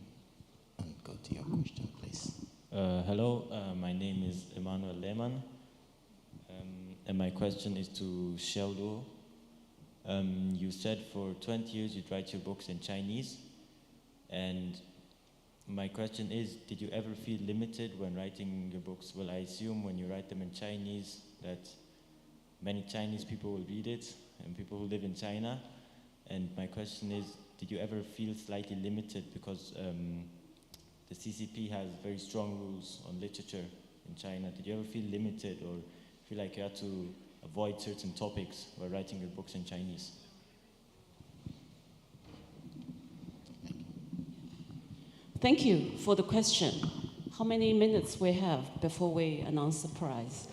S2: and go to your question, please.
S10: Hello, my name is Emmanuel Lehmann, and my question is to Xiaolu. You said for 20 years you'd write your books in Chinese, and my question is, did you ever feel limited when writing your books? Well, I assume when you write them in Chinese that many Chinese people will read it, and people who live in China. And my question is, did you ever feel slightly limited because the CCP has very strong rules on literature in China? Did you ever feel limited or feel like you had to avoid certain topics while writing your books in Chinese?
S8: Thank you for the question. How many minutes we have before we announce the prize?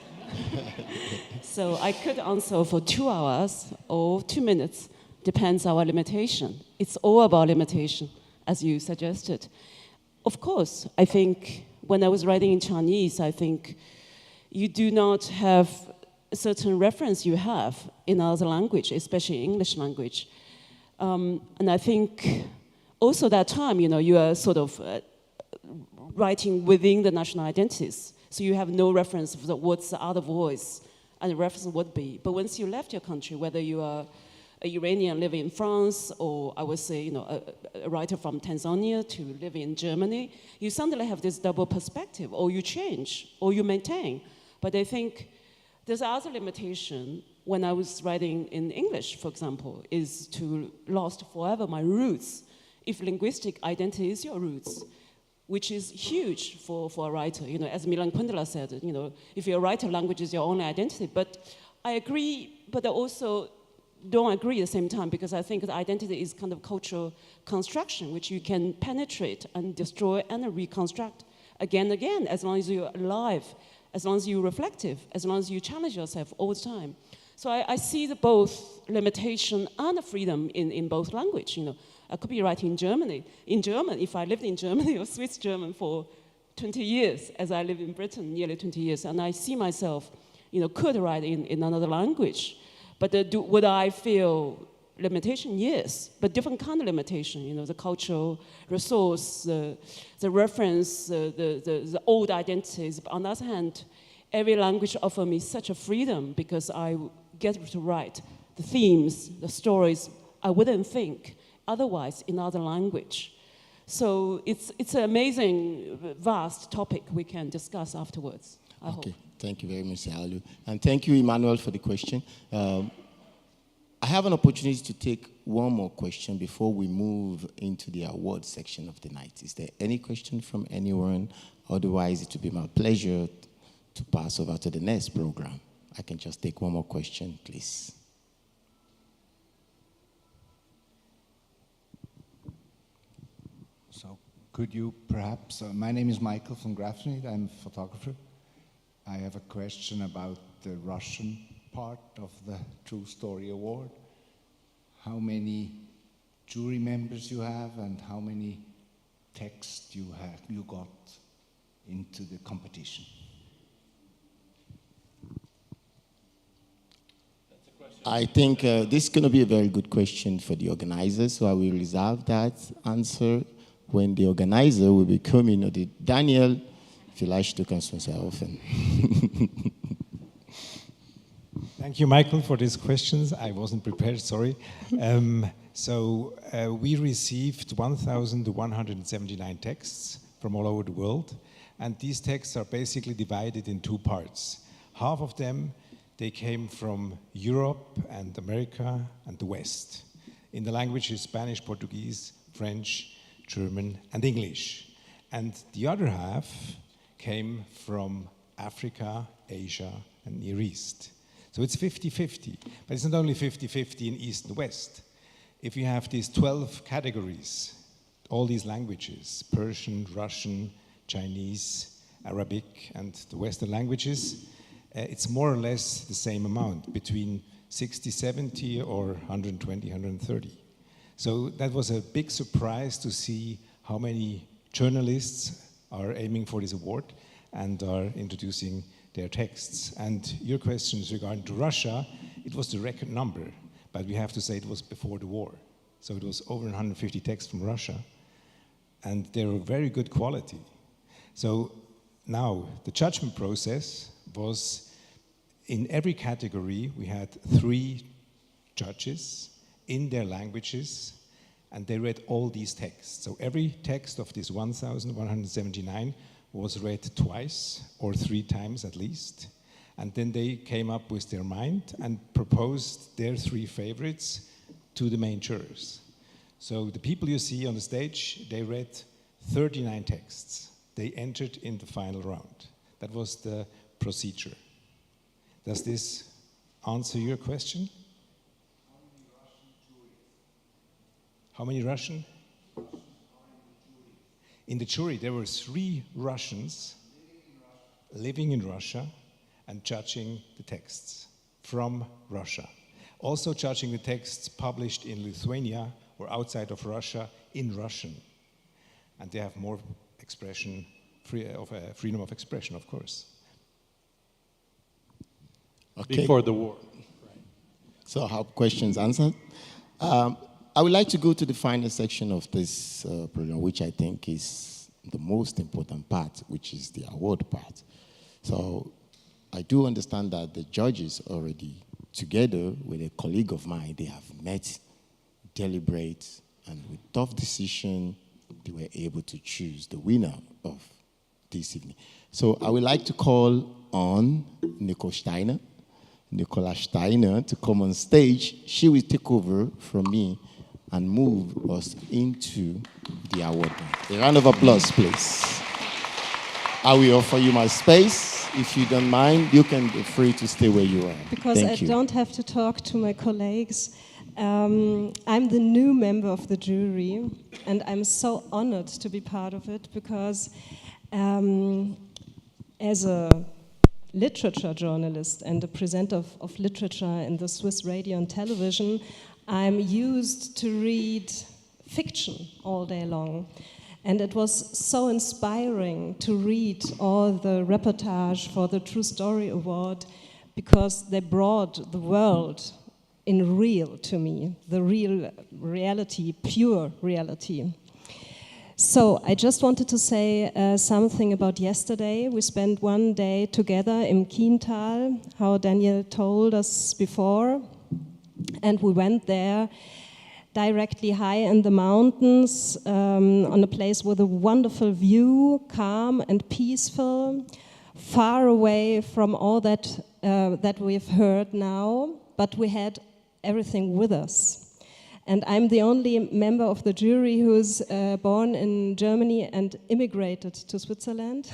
S8: So I could answer for 2 hours or 2 minutes, depends our limitation. It's all about limitation, as you suggested. Of course, I think when I was writing in Chinese, I think you do not have a certain reference you have in other language, especially English language. And I think also that time, you are sort of writing within the national identities. So you have no reference of what's the other voice and the reference would be. But once you left your country, whether you are a Iranian living in France, or I would say, a writer from Tanzania to live in Germany, you suddenly have this double perspective, or you change, or you maintain. But I think there's other limitation when I was writing in English, for example, is to lost forever my roots. If linguistic identity is your roots, which is huge for a writer, as Milan Kundera said, if you're a writer, language is your only identity. But I agree, but I also don't agree at the same time, because I think the identity is kind of cultural construction, which you can penetrate and destroy and reconstruct again and again, as long as you're alive, as long as you're reflective, as long as you challenge yourself all the time. So I see the both limitation and freedom in both language. I could be writing in Germany. In German, if I lived in Germany or Swiss German for 20 years, as I live in Britain nearly 20 years, and I see myself, could write in another language. But would I feel limitation? Yes, but different kind of limitation. The cultural resource, the reference, the old identities. But on the other hand, every language offers me such a freedom, because I get to write the themes, the stories I wouldn't think otherwise in other language. So it's an amazing, vast topic we can discuss afterwards, I hope.
S2: Thank you very much, Xiaolu. And thank you, Emmanuel, for the question. I have an opportunity to take one more question before we move into the award section of the night. Is there any question from anyone? Otherwise, it will be my pleasure to pass over to the next program. I can just take one more question, please.
S11: So could you perhaps, my name is Michael von Grafenried, I'm a photographer. I have a question about the Russian part of the True Story Award. How many jury members you have, and how many texts you got into the competition?
S2: I think this is going to be a very good question for the organizers, so I will reserve that answer when the organizer will be coming. Daniel, vielleicht du kannst uns helfen.
S1: Thank you, Michael, for these questions. I wasn't prepared, sorry. We received 1,179 texts from all over the world, and these texts are basically divided in two parts. Half of them, they came from Europe and America and the West, in the languages Spanish, Portuguese, French, German, and English. And the other half came from Africa, Asia, and Near East. So it's 50-50, but it's not only 50-50 in East and West. If you have these 12 categories, all these languages, Persian, Russian, Chinese, Arabic, and the Western languages, it's more or less the same amount, between 60, 70, or 120, 130. So that was a big surprise to see how many journalists are aiming for this award and are introducing their texts. And your questions regarding to Russia, it was the record number, but we have to say it was before the war. So it was over 150 texts from Russia, and they were very good quality. So now, the judgment process was, in every category, we had 3 judges in their languages, and they read all these texts. So every text of this 1,179 was read twice or 3 times at least. And then they came up with their mind and proposed their 3 favorites to the main jurors. So the people you see on the stage, they read 39 texts. They entered in the final round. That was the procedure. Does this answer your question? How many Russian? In the jury, there were 3 Russians living in Russia and judging the texts from Russia. Also judging the texts published in Lithuania or outside of Russia in Russian. And they have more expression, freedom of expression, of course.
S2: Okay.
S6: Before the war. Right.
S2: So I hope questions answered. I would like to go to the final section of this program, which I think is the most important part, which is the award part. So I do understand that the judges already, together with a colleague of mine, they have met, deliberate, and with tough decision, they were able to choose the winner of this evening. So I would like to call on Nicola Steiner to come on stage. She will take over from me and move us into the award. A round of applause, please. I will offer you my space. If you don't mind, you can be free to stay where you are.
S12: Because I don't have to talk to my colleagues. I'm the new member of the jury, and I'm so honored to be part of it because as a literature journalist and a presenter of literature in the Swiss radio and television, I'm used to read fiction all day long. And it was so inspiring to read all the reportage for the True Story Award because they brought the world in real to me, the real reality, pure reality. So I just wanted to say something about yesterday. We spent one day together in Kiental, how Daniel told us before. And we went there directly high in the mountains, on a place with a wonderful view, calm and peaceful, far away from all that that we've heard now, but we had everything with us. And I'm the only member of the jury who's born in Germany and immigrated to Switzerland.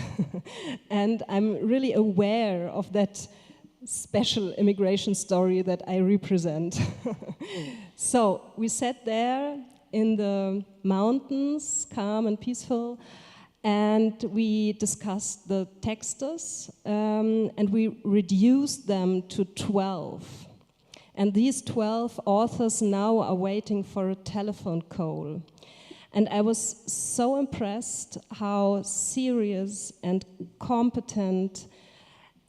S12: And I'm really aware of that special immigration story that I represent. So we sat there in the mountains, calm and peaceful, and we discussed the texts, and we reduced them to 12. And these 12 authors now are waiting for a telephone call. And I was so impressed how serious and competent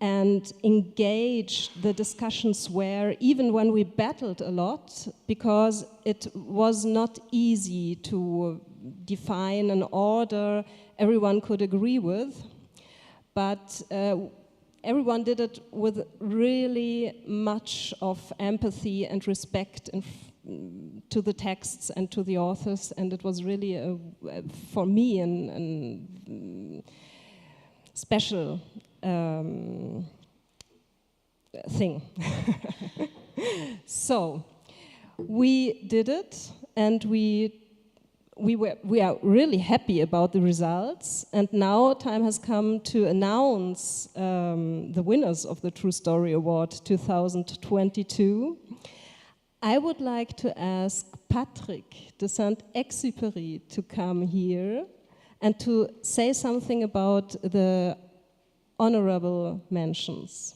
S12: and engage the discussions where, even when we battled a lot, because it was not easy to define an order everyone could agree with, but everyone did it with really much of empathy and respect to the texts and to the authors, and it was really, for me, a special thing. So we did it, and we are really happy about the results, and now time has come to announce the winners of the True Story Award 2022. I would like to ask Patrick de Saint-Exupéry to come here and to say something about the honorable mentions.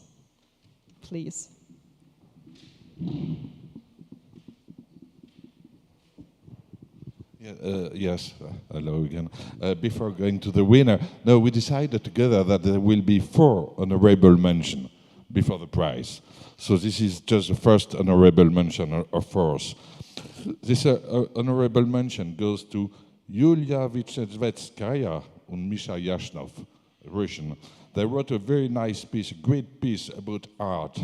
S12: Please.
S7: Yes, hello again. Before going to the winner, no, we decided together that there will be 4 honorable mentions before the prize. So this is just the first honorable mention of 4. This honorable mention goes to Yulia Vyshnevetskaya and Misha Yashnov, Russian. They wrote a very nice piece, a great piece about art.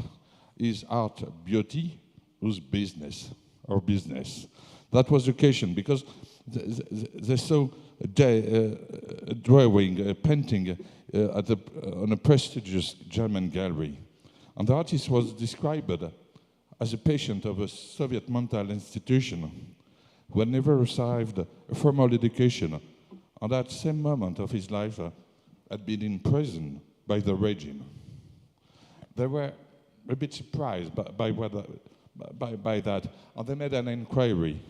S7: Is art beauty or business? Or business? That was the occasion, because they saw a drawing, a painting on a prestigious German gallery. And the artist was described as a patient of a Soviet mental institution who had never received a formal education, and at the same moment of his life had been imprisoned by the regime. They were a bit surprised by that, and they made an inquiry.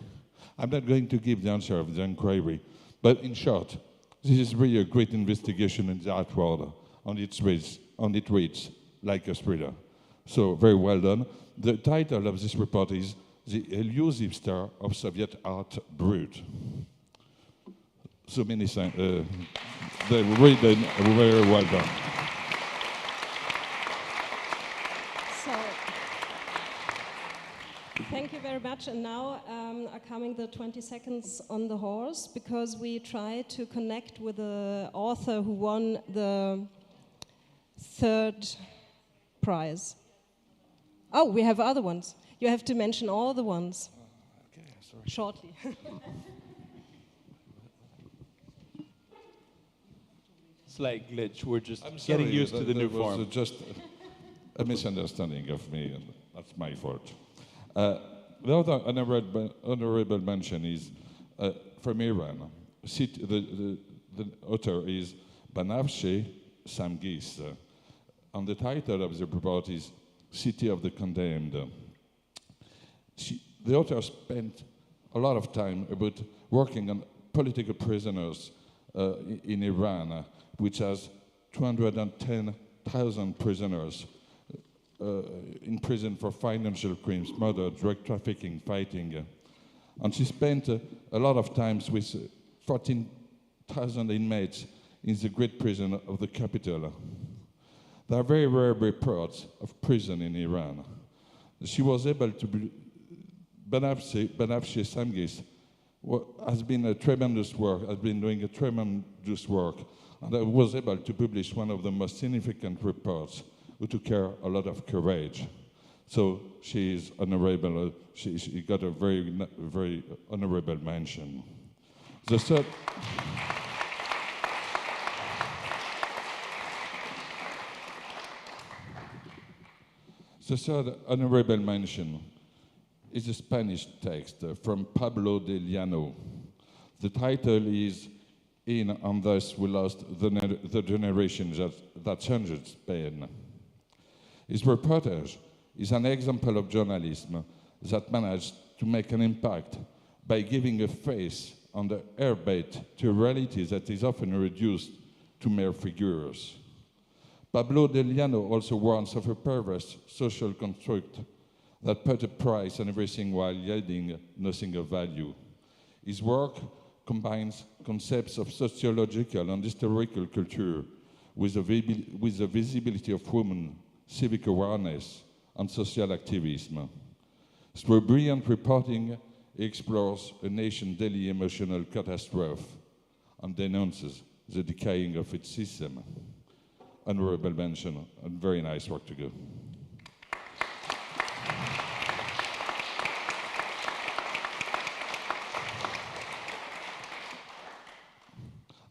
S7: I'm not going to give the answer of the inquiry, but in short, this is really a great investigation in the art world, and it reads like a thriller. So, very well done. The title of this report is The Elusive Star of Soviet Art Brut. So many thanks. They really done very well done.
S12: Thank you very much. And now are coming the 20 seconds on the horse, because we try to connect with the author who won the 3rd prize. Oh, we have other ones. You have to mention all the ones.
S7: Okay, sorry.
S12: Shortly.
S6: Slight glitch. We're just getting used to the new form.
S7: It was just a misunderstanding of me, and that's my fault. The other honorable mention is from Iran. The author is Banafsheh Samgis, and the title of the report is City of the Condemned. The author spent a lot of time about working on political prisoners in Iran, which has 210,000 prisoners in prison for financial crimes, murder, drug trafficking, fighting. And she spent a lot of time with 14,000 inmates in the great prison of the capital. There are very rare reports of prison in Iran. She was able to Banafsheh Samgis has been doing a tremendous work, and I was able to publish one of the most significant reports, who took care a lot of courage. So she is honorable. She got a very honorable mention. The third honorable mention is a Spanish text from Pablo de Llano. The title is In and Thus We Lost the Generation that Changed Spain. His reportage is an example of journalism that managed to make an impact by giving a face and an airbait to a reality that is often reduced to mere figures. Pablo de Llano also warns of a perverse social construct that put a price on everything while yielding nothing of value. His work combines concepts of sociological and historical culture with the visibility of women, civic awareness, and social activism. Through brilliant reporting, he explores a nation's daily emotional catastrophe and denounces the decaying of its system. Honorable mention, and very nice work to go.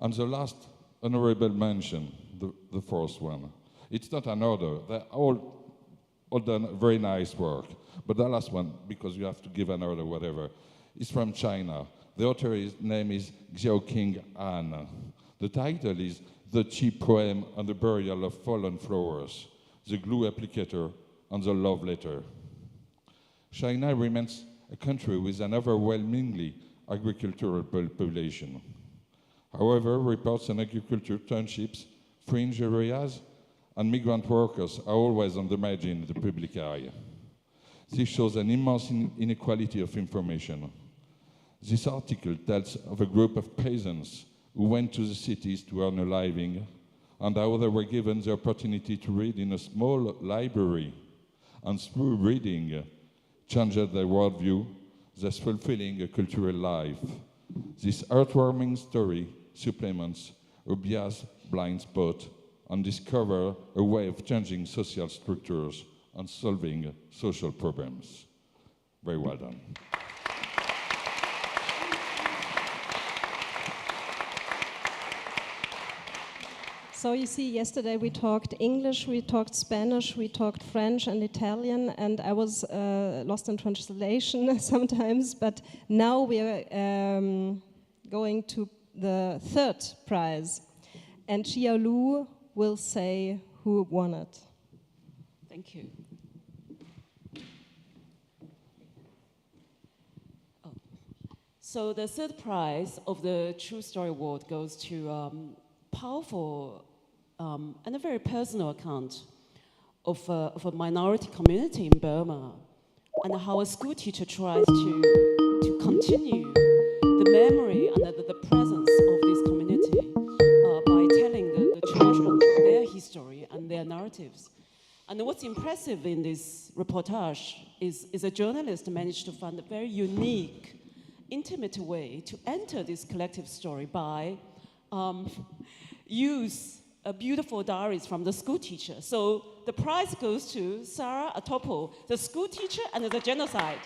S7: And the last honorable mention, the fourth one. It's not an order, they're all done very nice work. But the last one, because you have to give an order, whatever, is from China. The author's name is Xiaoqing An. The title is The Cheap Poem on the Burial of Fallen Flowers, the Glue Applicator and the Love Letter. China remains a country with an overwhelmingly agricultural population. However, reports on agriculture, townships, fringe areas, and migrant workers are always on the margin of the public eye. This shows an immense inequality of information. This article tells of a group of peasants who went to the cities to earn a living, and how they were given the opportunity to read in a small library, and through reading, changed their worldview, thus fulfilling a cultural life. This heartwarming story supplements Obia's blind spot and discover a way of changing social structures and solving social problems. Very well done.
S12: So you see, yesterday we talked English, we talked Spanish, we talked French and Italian, and I was lost in translation sometimes, but now we are going to the third prize, and Xia Lu will say who won it.
S8: Thank you. So the third prize of the True Story Award goes to powerful and a very personal account of a minority community in Burma, and how a school teacher tries to continue the memory and the presence of this community by telling the children their history and their narratives. And what's impressive in this reportage is a journalist managed to find a very unique, intimate way to enter this collective story by use beautiful diaries from the school teacher. So the prize goes to Sarah Atopo, the school teacher and the genocide.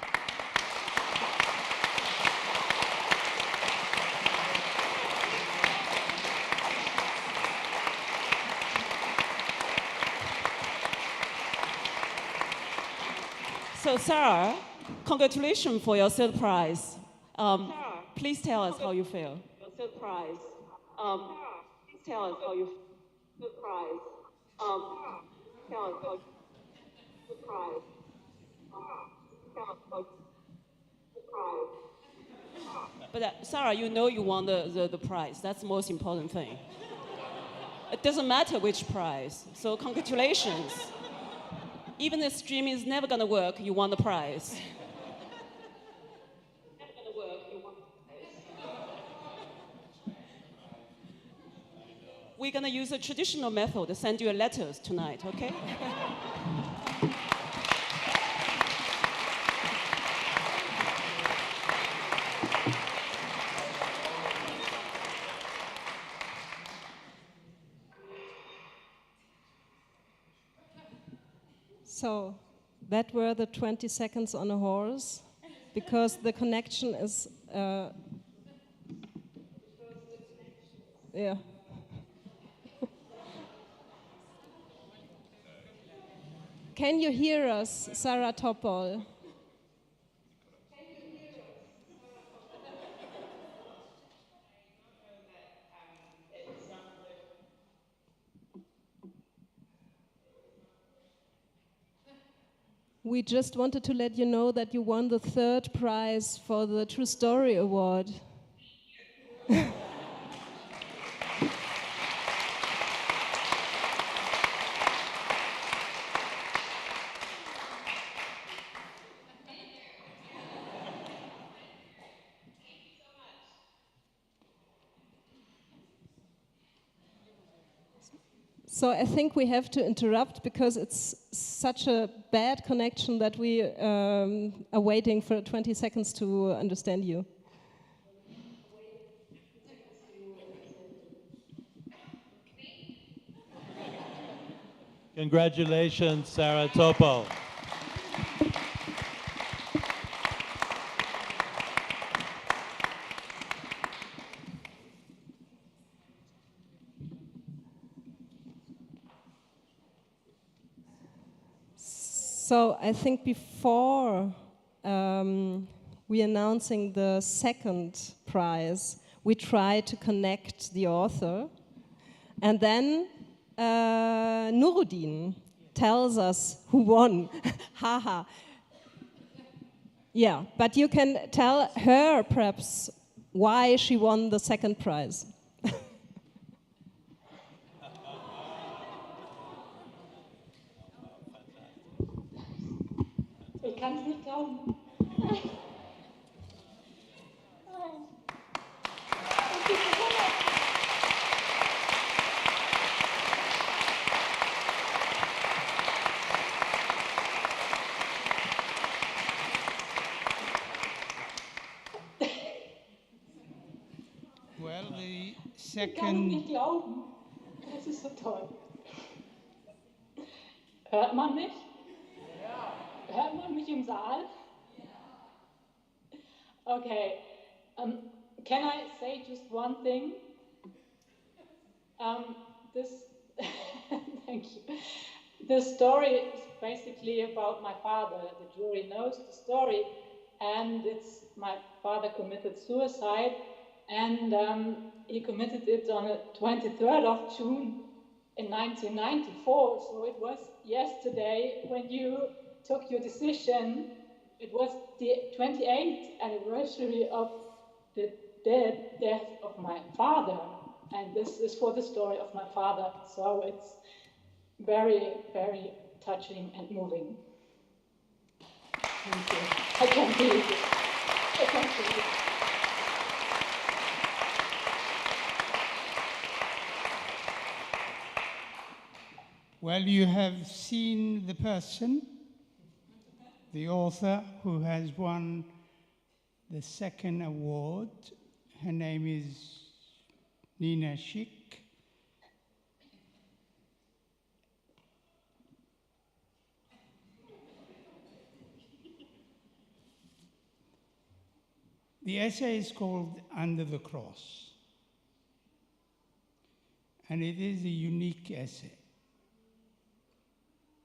S8: So Sarah, congratulations for your third prize. Please tell us how you feel. Your third prize. Please tell us how you feel. Third prize. Tell us how you third prize. Tell us how third prize. But Sarah, you know you won the prize. That's the most important thing. It doesn't matter which prize. So congratulations. Even if stream is never going to work, you won the prize. Never going to work, you won the prize. We're going to use a traditional method to send you letters tonight, okay?
S12: So that were the 20 seconds on a horse, because the connection is, yeah. Can you hear us, Sarah Topol? We just wanted to let you know that you won the third prize for the True Story Award. So I think we have to interrupt because it's such a bad connection that we are waiting for 20 seconds to understand you.
S9: Congratulations, Sarah Topo.
S12: So I think before we announcing the second prize, we try to connect the author, and then Nuruddin tells us who won. Haha. Yeah, but you can tell her perhaps why she won the second prize.
S13: Ich kann es nicht glauben.
S4: Well, the
S13: Ich kann es
S4: second
S13: nicht glauben. Das ist so toll. Hört man mich? Hört man mich im Saal? Okay. Can I say just one thing? Thank you. The story is basically about my father. The jury knows the story, and it's my father committed suicide, and he committed it on the 23rd of June in 1994. So it was yesterday when you took your decision. It was the 28th anniversary of the death of my father. And this is for the story of my father. So it's very, very touching and moving. Thank you. I can't believe it. I can't believe it.
S4: Well, you have seen the person, the author who has won the second award. Her name is Nina Schick. The essay is called Under the Cross, and it is a unique essay,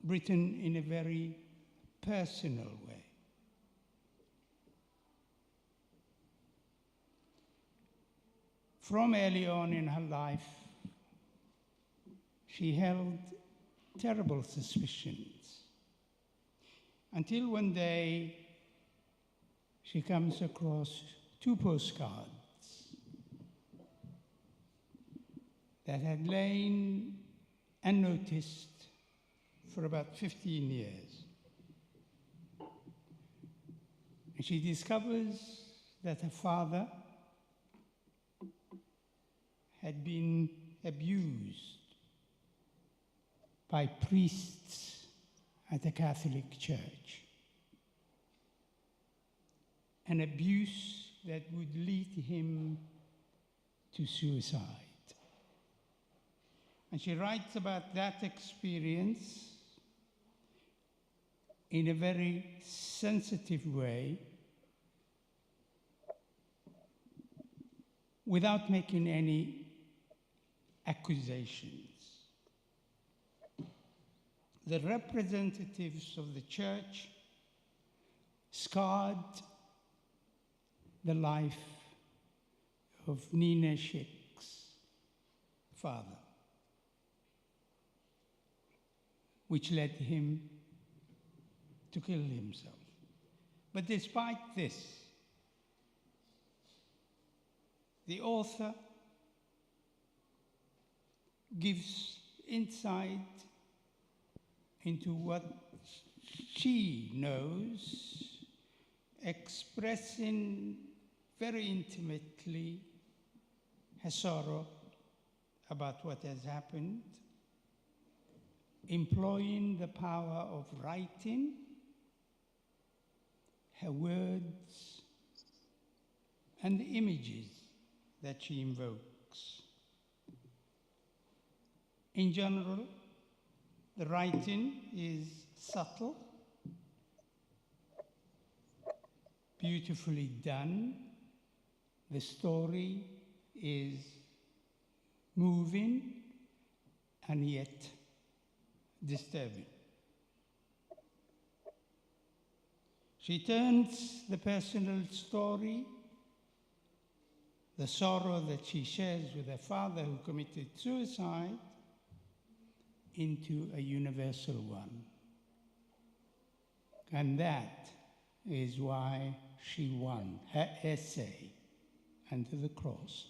S4: written in a very personal way. From early on in her life, she held terrible suspicions, until one day she comes across 2 postcards that had lain unnoticed for about 15 years. And she discovers that her father had been abused by priests at the Catholic Church. An abuse that would lead him to suicide. And she writes about that experience in a very sensitive way, without making any accusations. The representatives of the church scarred the life of Nina Schick's father, which led him to kill himself. But despite this, the author gives insight into what she knows, expressing very intimately her sorrow about what has happened, employing the power of writing, her words, and the images that she invokes. In general, the writing is subtle, beautifully done. The story is moving and yet disturbing. She turns the personal story, the sorrow that she shares with her father who committed suicide, into a universal one. And that is why she won. Her essay, Under the Cross,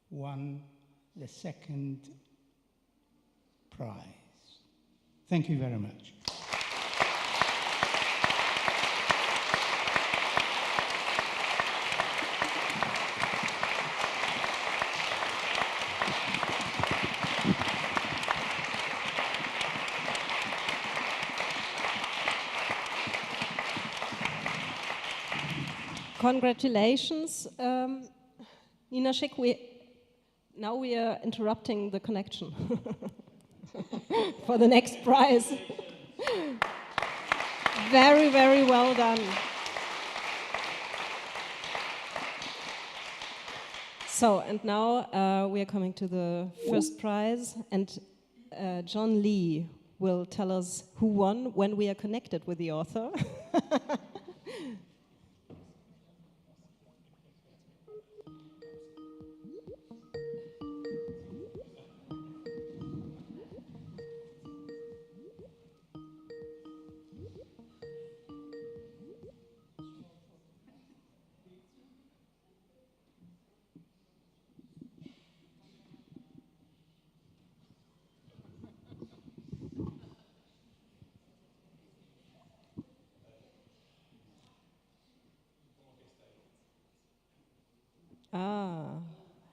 S4: won the second prize. Thank you very much.
S12: Congratulations, Nina Schick. Now we are interrupting the connection for the next prize. Very, very well done. So, and now we are coming to the first prize, and John Lee will tell us who won when we are connected with the author.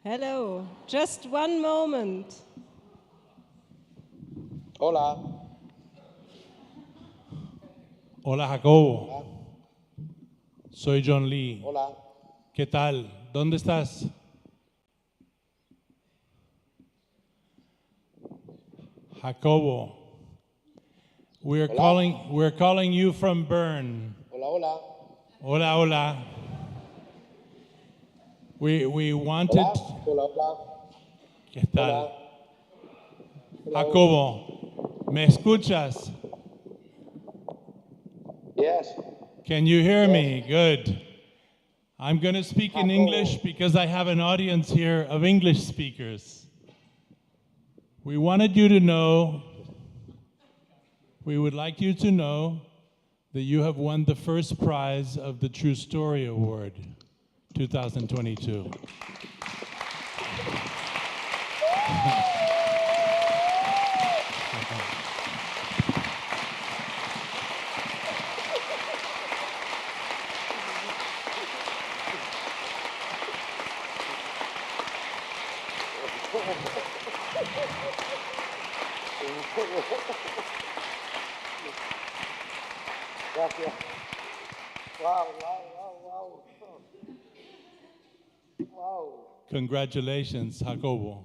S12: Hello, just one moment.
S14: Hola.
S6: Hola, Jacobo. Hola. Soy John Lee.
S14: Hola.
S6: ¿Qué tal? ¿Dónde estás? Jacobo. We're calling you from Bern.
S14: Hola, hola.
S6: Hola, hola. We wanted.
S14: Hola, hola.
S6: ¿Qué tal?
S14: Hola.
S6: Jacobo, ¿me escuchas?
S14: Yes.
S6: Can you hear me? Good. I'm going to speak in English because I have an audience here of English speakers. We wanted you to know, we would like you to know that you have won the first prize of the True Story Award 2022.
S14: Gracias. Wow, wow, wow, wow. Wow.
S6: Congratulations, Jacobo.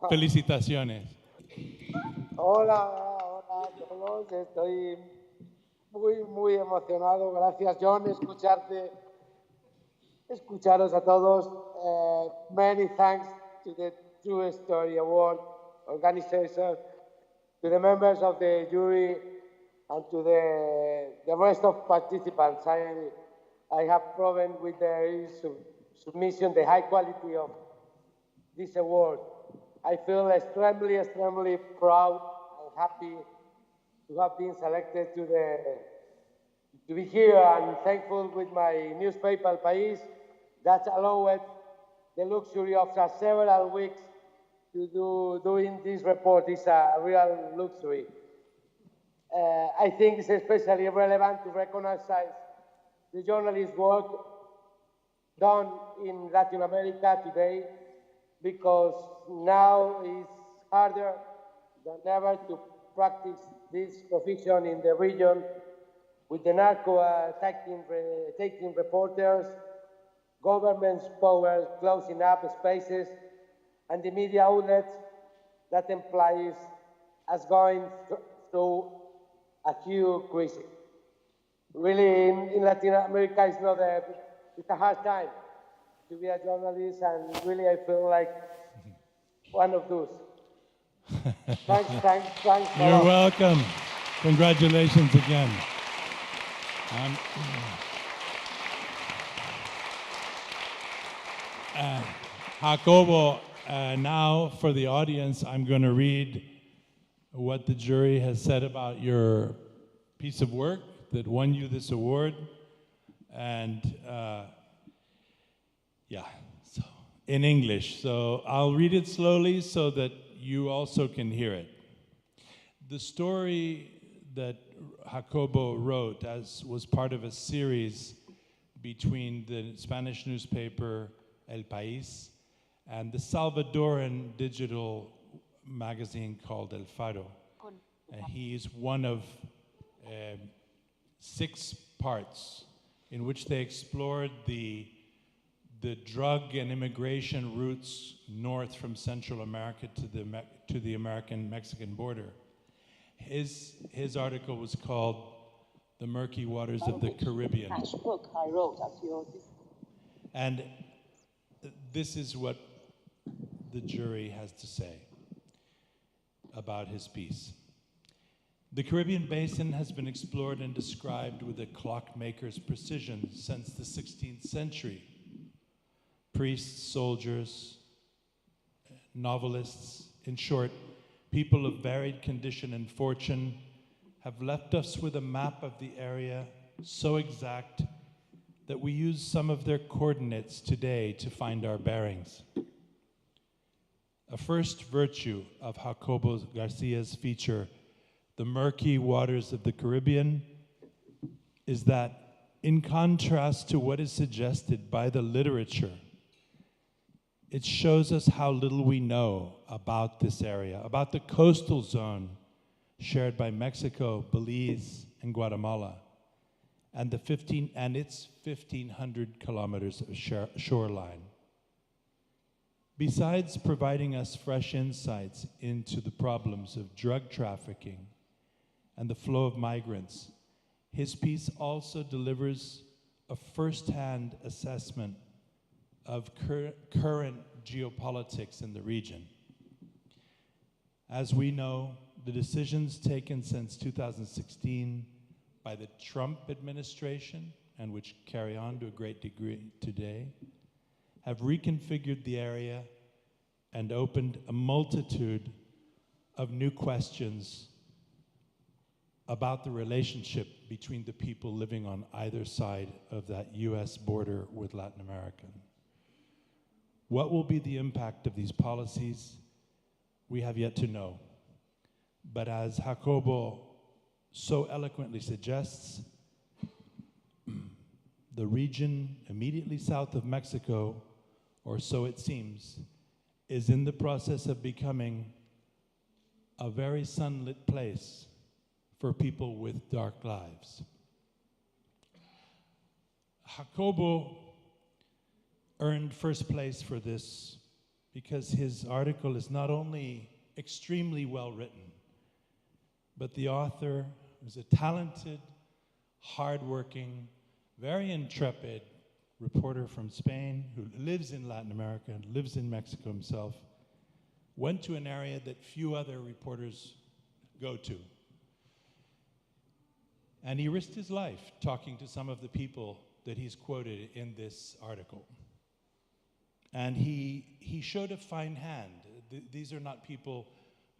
S6: Felicitaciones.
S14: Hola, hola a todos. Estoy muy emocionado. Gracias, John, escucharos a todos. Many thanks to the True Story Award organizers, to the members of the jury, and to the rest of participants. I have proven with the submission the high quality of this award. I feel extremely proud and happy to have been selected to be here, and thankful with my newspaper, El País, that allowed the luxury of several weeks to doing this report. Is a real luxury. I think it's especially relevant to recognize the journalist work done in Latin America today, because now it's harder than ever to practice this profession in the region with the narco taking reporters, government's power closing up spaces, and the media outlets that implies us going through a huge crisis. Really, in Latin America, it's a hard time to be a journalist, and really I feel like one of those. Thanks.
S6: You're welcome. Congratulations again. Jacobo, now for the audience, I'm going to read what the jury has said about your piece of work that won you this award. And so in English. So I'll read it slowly so that you also can hear it. The story that Jacobo wrote was part of a series between the Spanish newspaper El País and the Salvadoran digital magazine called El Faro. He is one of 6 parts in which they explored the drug and immigration routes north from Central America to the American-Mexican border. His article was called "The Murky Waters of the Caribbean."
S15: Book I wrote after your
S6: And this is what the jury has to say about his piece. The Caribbean basin has been explored and described with a clockmaker's precision since the 16th century. Priests, soldiers, novelists, in short, people of varied condition and fortune have left us with a map of the area so exact that we use some of their coordinates today to find our bearings. A first virtue of Jacobo Garcia's feature, "The Murky Waters of the Caribbean," is that, in contrast to what is suggested by the literature, it shows us how little we know about this area, about the coastal zone shared by Mexico, Belize, and Guatemala, and its 1,500 kilometers of shoreline. Besides providing us fresh insights into the problems of drug trafficking and the flow of migrants, his piece also delivers a first-hand assessment of current geopolitics in the region. As we know, the decisions taken since 2016 by the Trump administration, and which carry on to a great degree today, have reconfigured the area and opened a multitude of new questions about the relationship between the people living on either side of that US border with Latin America. What will be the impact of these policies? We have yet to know. But as Jacobo so eloquently suggests, the region immediately south of Mexico, or so it seems, is in the process of becoming a very sunlit place for people with dark lives. Jacobo earned first place for this because his article is not only extremely well written, but the author is a talented, hardworking, very intrepid reporter from Spain who lives in Latin America and lives in Mexico himself, went to an area that few other reporters go to. And he risked his life talking to some of the people that he's quoted in this article. And he showed a fine hand. These are not people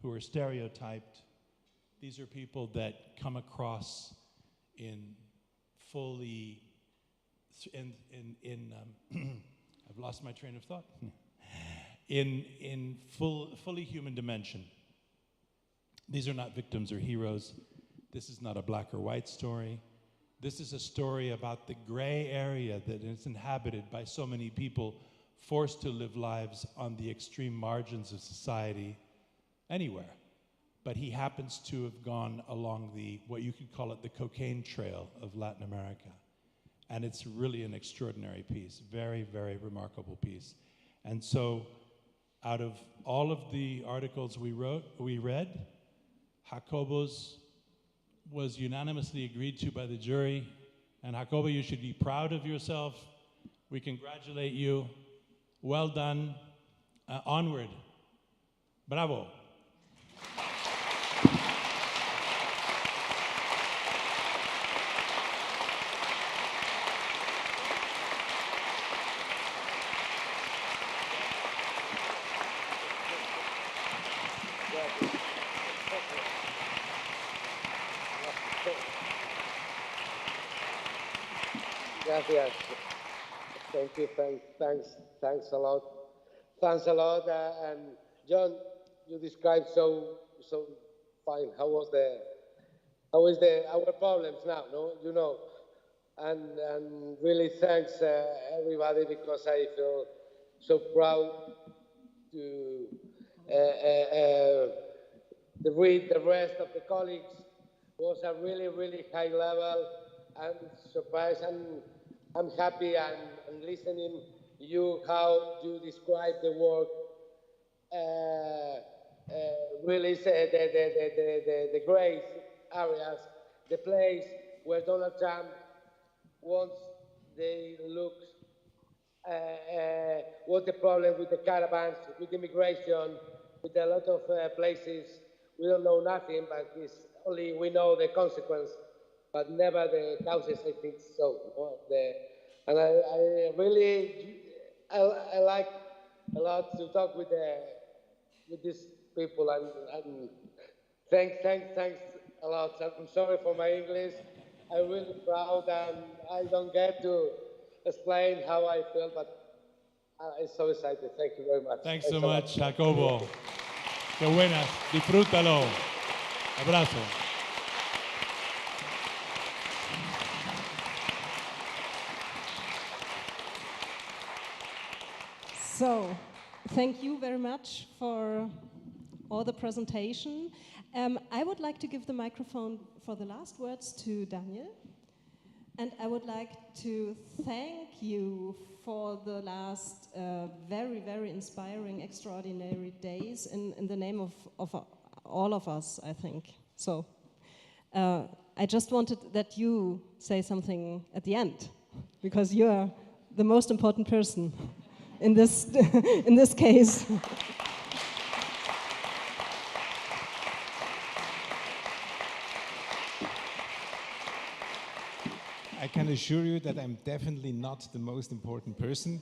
S6: who are stereotyped. These are people that come across in fully, I've lost my train of thought. in fully human dimension. These are not victims or heroes. This is not a black or white story. This is a story about the gray area that is inhabited by so many people forced to live lives on the extreme margins of society anywhere, but he happens to have gone along the, what you could call it, the cocaine trail of Latin America. And it's really an extraordinary piece, very, very remarkable piece. And so, out of all of the articles we read, Jacobo's was unanimously agreed to by the jury. And Jacobo, you should be proud of yourself. We congratulate you. Well done. Onward. Bravo.
S14: Gracias. Thank you. Thanks a lot. Thanks a lot. And John, you described so fine. How is our problems now? No, you know. And really thanks everybody, because I feel so proud to read the rest of the colleagues. Was a really, really high level. I'm surprised, and I'm happy and listening you how you describe the work. Really the great areas, the place where Donald Trump wants they look what the problem with the caravans, with immigration, with a lot of places. We don't know nothing, but it's only we know the consequence, but never the causes, I think so. And I really, I like a lot to talk with these people, and thanks a lot. I'm sorry for my English. I'm really proud, and I don't get to explain how I feel, but I'm so excited. Thank you very much.
S6: Thanks so much, Jacobo. Qué buenas. Disfrútalo. Abrazo.
S12: So, thank you very much for all the presentation. I would like to give the microphone for the last words to Daniel. And I would like to thank you for the last very, very inspiring, extraordinary days in the name of all of us, I think. So I just wanted that you say something at the end, because you are the most important person in this, in this case.
S1: I can assure you that I'm definitely not the most important person.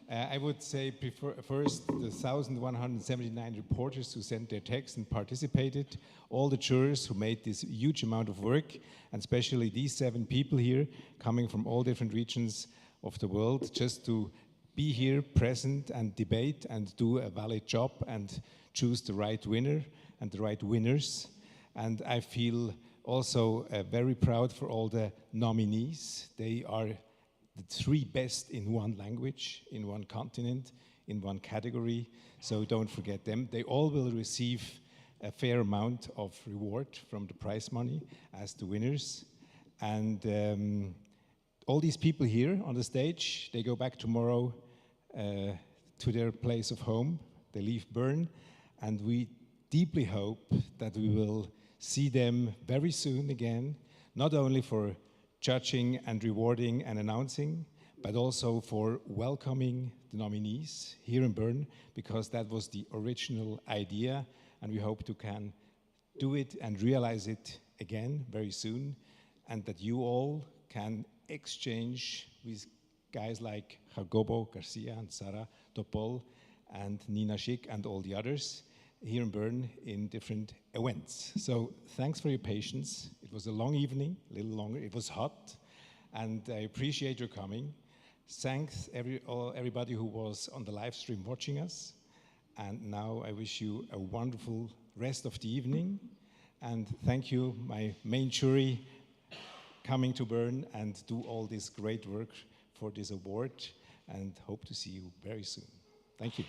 S1: I would say first the 1,179 reporters who sent their text and participated, all the jurors who made this huge amount of work, and especially these 7 people here coming from all different regions of the world, just to be here present and debate and do a valid job and choose the right winner and the right winners. And I feel also very proud for all the nominees. They are the 3 best in one language, in one continent, in one category, so don't forget them. They all will receive a fair amount of reward from the prize money as the winners. And all these people here on the stage, they go back tomorrow to their place of home. They leave Bern, and we deeply hope that we will see them very soon again, not only for judging and rewarding and announcing, but also for welcoming the nominees here in Bern, because that was the original idea, and we hope to can do it and realize it again very soon, and that you all can exchange with guys like Jacobo Garcia and Sara Topol and Nina Schick and all the others here in Bern in different events. So thanks for your patience. It was a long evening, a little longer. It was hot, and I appreciate your coming. Thanks everybody who was on the live stream watching us. And now I wish you a wonderful rest of the evening. And thank you, my main jury, coming to Bern and do all this great work for this award, and hope to see you very soon. Thank you.